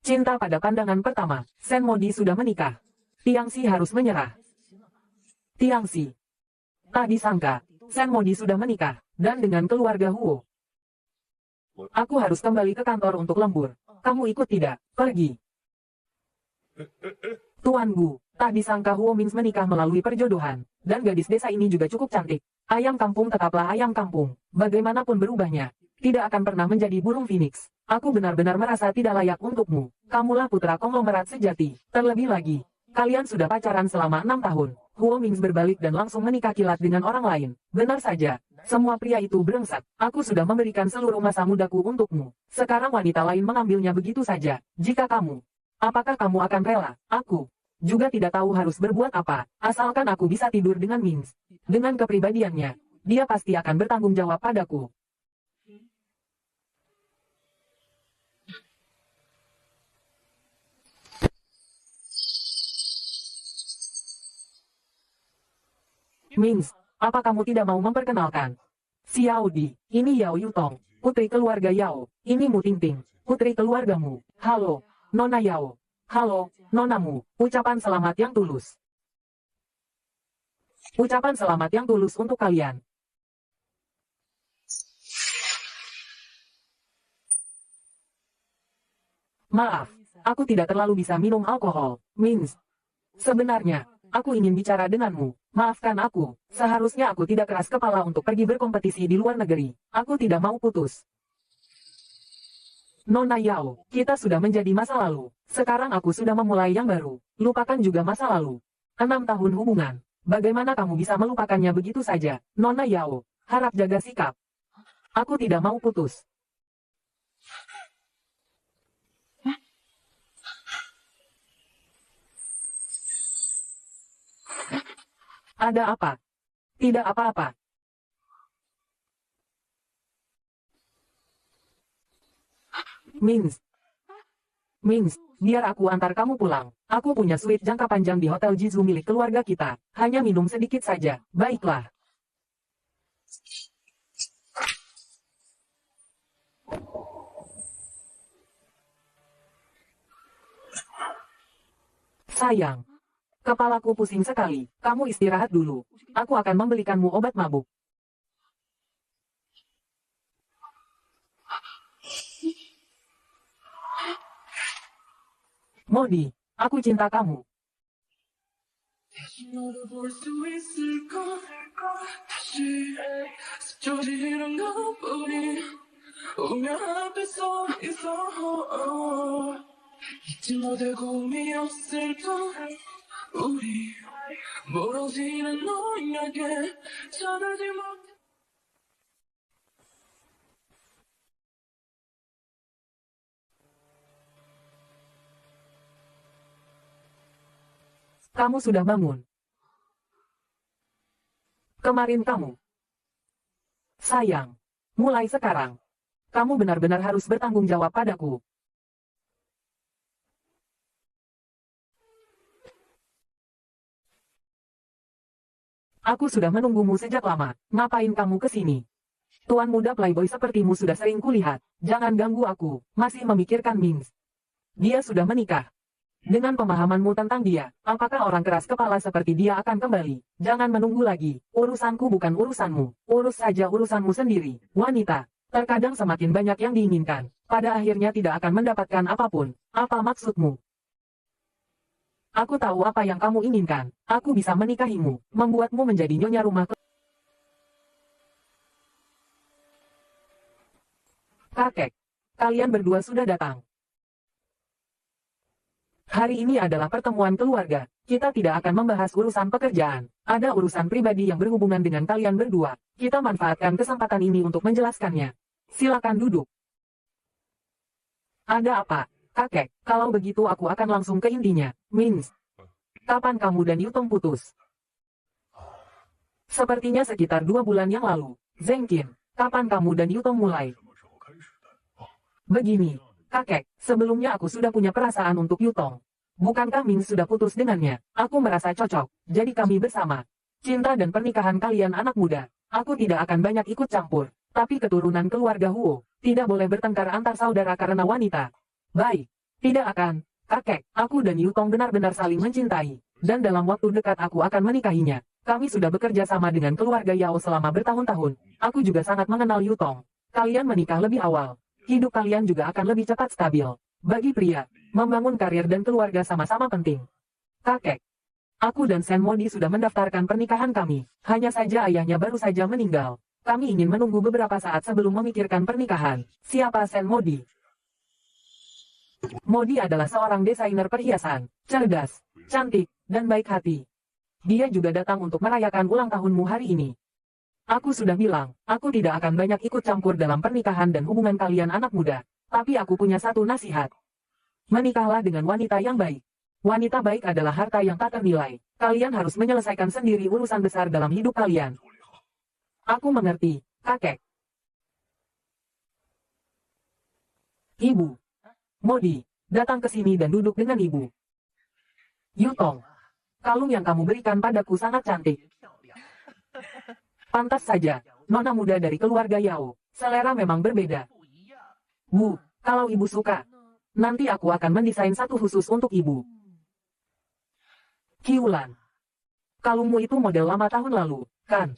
Cinta pada pandangan pertama. Sen Modi sudah menikah. Tiangsi harus menyerah. Tiangsi. Tak disangka, Sen Modi sudah menikah. Dan dengan keluarga Huo. Aku harus kembali ke kantor untuk lembur. Kamu ikut tidak? Pergi. Tuan Gu, tak disangka Huo Mings menikah melalui perjodohan, dan gadis desa ini juga cukup cantik. Ayam kampung tetaplah ayam kampung, bagaimanapun berubahnya, tidak akan pernah menjadi burung phoenix. Aku benar-benar merasa tidak layak untukmu. Kamulah putra konglomerat sejati. Terlebih lagi, kalian sudah pacaran selama 6 tahun. Huo Mings berbalik dan langsung menikah kilat dengan orang lain. Benar saja, semua pria itu brengsek. Aku sudah memberikan seluruh masa mudaku untukmu. Sekarang wanita lain mengambilnya begitu saja. Jika kamu, apakah kamu akan rela? Aku juga tidak tahu harus berbuat apa, asalkan aku bisa tidur dengan Mings. Dengan kepribadiannya, dia pasti akan bertanggung jawab padaku. Mings, apa kamu tidak mau memperkenalkan? Xiao Di, ini Yao Yutong, putri keluarga Yao. Ini Mu Tingting, putri keluargamu. Halo, Nona Yao. Halo, nonamu. Ucapan selamat yang tulus. Ucapan selamat yang tulus untuk kalian. Maaf, aku tidak terlalu bisa minum alkohol. Mings, sebenarnya, aku ingin bicara denganmu. Maafkan aku, seharusnya aku tidak keras kepala untuk pergi berkompetisi di luar negeri. Aku tidak mau putus. Nona Yao, kita sudah menjadi masa lalu. Sekarang aku sudah memulai yang baru. Lupakan juga masa lalu. 6 tahun hubungan. Bagaimana kamu bisa melupakannya begitu saja? Nona Yao, harap jaga sikap. Aku tidak mau putus. Ada apa? Tidak apa-apa. Mings, biar aku antar kamu pulang. Aku punya suite jangka panjang di Hotel Jizu milik keluarga kita. Hanya minum sedikit saja. Baiklah. Sayang, kepalaku pusing sekali. Kamu istirahat dulu. Aku akan membelikanmu obat mabuk. Modi, aku cinta kamu. 다시 너를 볼 수 있을까 다시 스쳐지는 것뿐이 운명 앞에 서 있어 잊지 못할 꿈이 없을까 우리 멀어지는 너에게 찾아지 못 Kamu sudah bangun. Kemarin kamu. Sayang, mulai sekarang, kamu benar-benar harus bertanggung jawab padaku. Aku sudah menunggumu sejak lama. Ngapain kamu ke sini? Tuan muda playboy sepertimu sudah sering kulihat. Jangan ganggu aku. Masih memikirkan Mings. Dia sudah menikah. Dengan pemahamanmu tentang dia, apakah orang keras kepala seperti dia akan kembali? Jangan menunggu lagi. Urusanku bukan urusanmu. Urus saja urusanmu sendiri. Wanita, terkadang semakin banyak yang diinginkan. Pada akhirnya tidak akan mendapatkan apapun. Apa maksudmu? Aku tahu apa yang kamu inginkan. Aku bisa menikahimu, membuatmu menjadi nyonya rumah. Kakek, kalian berdua sudah datang. Hari ini adalah pertemuan keluarga. Kita tidak akan membahas urusan pekerjaan. Ada urusan pribadi yang berhubungan dengan kalian berdua. Kita manfaatkan kesempatan ini untuk menjelaskannya. Silakan duduk. Ada apa, kakek? Kalau begitu aku akan langsung ke intinya. Mings, kapan kamu dan Yutong putus? Sepertinya sekitar 2 bulan yang lalu. Zengkin, kapan kamu dan Yutong mulai? Begini, kakek, sebelumnya aku sudah punya perasaan untuk Yutong. Bukankah Ming sudah putus dengannya? Aku merasa cocok, jadi kami bersama. Cinta dan pernikahan kalian anak muda. Aku tidak akan banyak ikut campur. Tapi keturunan keluarga Huo, tidak boleh bertengkar antar saudara karena wanita. Baik, tidak akan. Kakek, aku dan Yutong benar-benar saling mencintai. Dan dalam waktu dekat aku akan menikahinya. Kami sudah bekerja sama dengan keluarga Yao selama bertahun-tahun. Aku juga sangat mengenal Yutong. Kalian menikah lebih awal. Hidup kalian juga akan lebih cepat stabil. Bagi pria, membangun karir dan keluarga sama-sama penting. Kakek, aku dan Sen Modi sudah mendaftarkan pernikahan kami. Hanya saja ayahnya baru saja meninggal. Kami ingin menunggu beberapa saat sebelum memikirkan pernikahan. Siapa Sen Modi? Modi adalah seorang desainer perhiasan, cerdas, cantik, dan baik hati. Dia juga datang untuk merayakan ulang tahunmu hari ini. Aku sudah bilang, aku tidak akan banyak ikut campur dalam pernikahan dan hubungan kalian anak muda. Tapi aku punya satu nasihat. Menikahlah dengan wanita yang baik. Wanita baik adalah harta yang tak ternilai. Kalian harus menyelesaikan sendiri urusan besar dalam hidup kalian. Aku mengerti, kakek. Ibu. Modi, datang ke sini dan duduk dengan ibu. Yutong, kalung yang kamu berikan padaku sangat cantik. Pantas saja, nona muda dari keluarga Yao. Selera memang berbeda. Bu, kalau ibu suka, nanti aku akan mendesain satu khusus untuk ibu. Kiulan, kalungmu itu model lama tahun lalu, kan?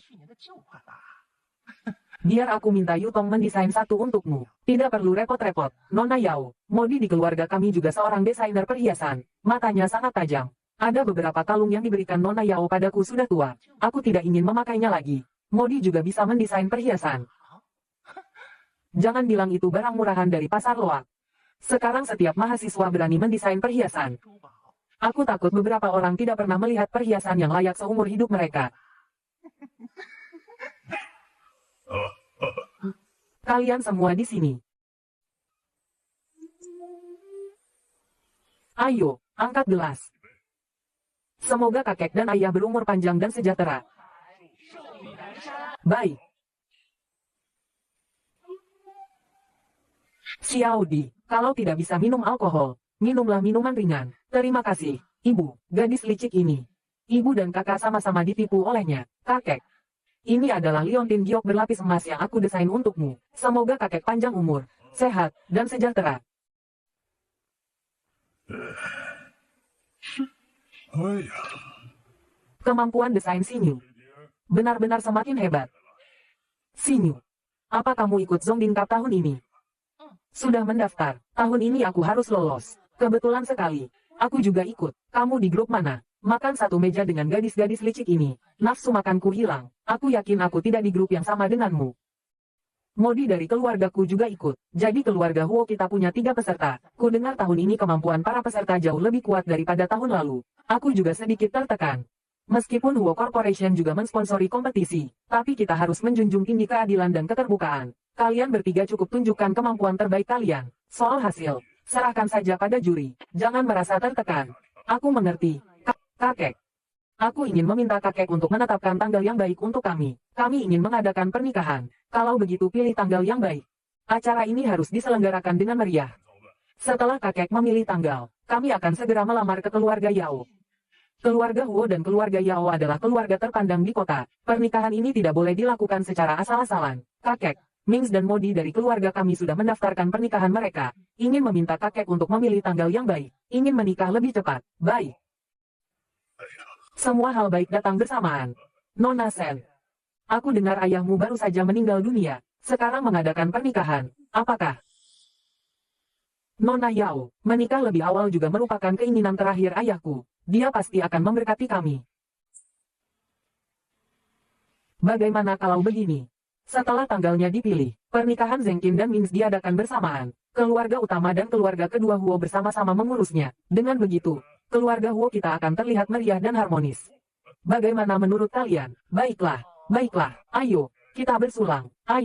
Biar aku minta Yutong mendesain satu untukmu. Tidak perlu repot-repot, Nona Yao. Modi di keluarga kami juga seorang desainer perhiasan. Matanya sangat tajam. Ada beberapa kalung yang diberikan Nona Yao padaku sudah tua. Aku tidak ingin memakainya lagi. Modi juga bisa mendesain perhiasan. Jangan bilang itu barang murahan dari pasar loak. Sekarang setiap mahasiswa berani mendesain perhiasan. Aku takut beberapa orang tidak pernah melihat perhiasan yang layak seumur hidup mereka. Kalian semua di sini. Ayo, angkat gelas. Semoga kakek dan ayah berumur panjang dan sejahtera. Baik. Xiaodi, kalau tidak bisa minum alkohol, minumlah minuman ringan. Terima kasih, ibu, gadis licik ini. Ibu dan kakak sama-sama ditipu olehnya. Kakek, ini adalah liontin giok berlapis emas yang aku desain untukmu. Semoga kakek panjang umur, sehat, dan sejahtera. Kemampuan desain Sinyu benar-benar semakin hebat. Sinyu, apa kamu ikut Zongbin Cup tahun ini? Sudah mendaftar. Tahun ini aku harus lolos. Kebetulan sekali. Aku juga ikut. Kamu di grup mana? Makan satu meja dengan gadis-gadis licik ini. Nafsu makanku hilang. Aku yakin aku tidak di grup yang sama denganmu. Modi dari keluargaku juga ikut. Jadi keluarga Huo kita punya 3 peserta. Ku dengar tahun ini kemampuan para peserta jauh lebih kuat daripada tahun lalu. Aku juga sedikit tertekan. Meskipun Huo Corporation juga mensponsori kompetisi, tapi kita harus menjunjung tinggi keadilan dan keterbukaan. Kalian bertiga cukup tunjukkan kemampuan terbaik kalian. Soal hasil, serahkan saja pada juri. Jangan merasa tertekan. Aku mengerti. Kakek. Aku ingin meminta kakek untuk menetapkan tanggal yang baik untuk kami. Kami ingin mengadakan pernikahan. Kalau begitu pilih tanggal yang baik. Acara ini harus diselenggarakan dengan meriah. Setelah kakek memilih tanggal, kami akan segera melamar ke keluarga Yao. Keluarga Huo dan keluarga Yao adalah keluarga terpandang di kota. Pernikahan ini tidak boleh dilakukan secara asal-asalan. Kakek, Mings dan Modi dari keluarga kami sudah mendaftarkan pernikahan mereka. Ingin meminta kakek untuk memilih tanggal yang baik. ingin menikah lebih cepat. Baik. Semua hal baik datang bersamaan. Nona Sen. Aku dengar ayahmu baru saja meninggal dunia. Sekarang mengadakan pernikahan. Apakah? Nona Yao, menikah lebih awal juga merupakan keinginan terakhir ayahku. Dia pasti akan memberkati kami. Bagaimana kalau begini? Setelah tanggalnya dipilih, pernikahan Zengqin dan Mings diadakan bersamaan. Keluarga utama dan keluarga kedua Huo bersama-sama mengurusnya. Dengan begitu, keluarga Huo kita akan terlihat meriah dan harmonis. Bagaimana menurut kalian? Baiklah, baiklah, ayo, kita bersulang, ayo.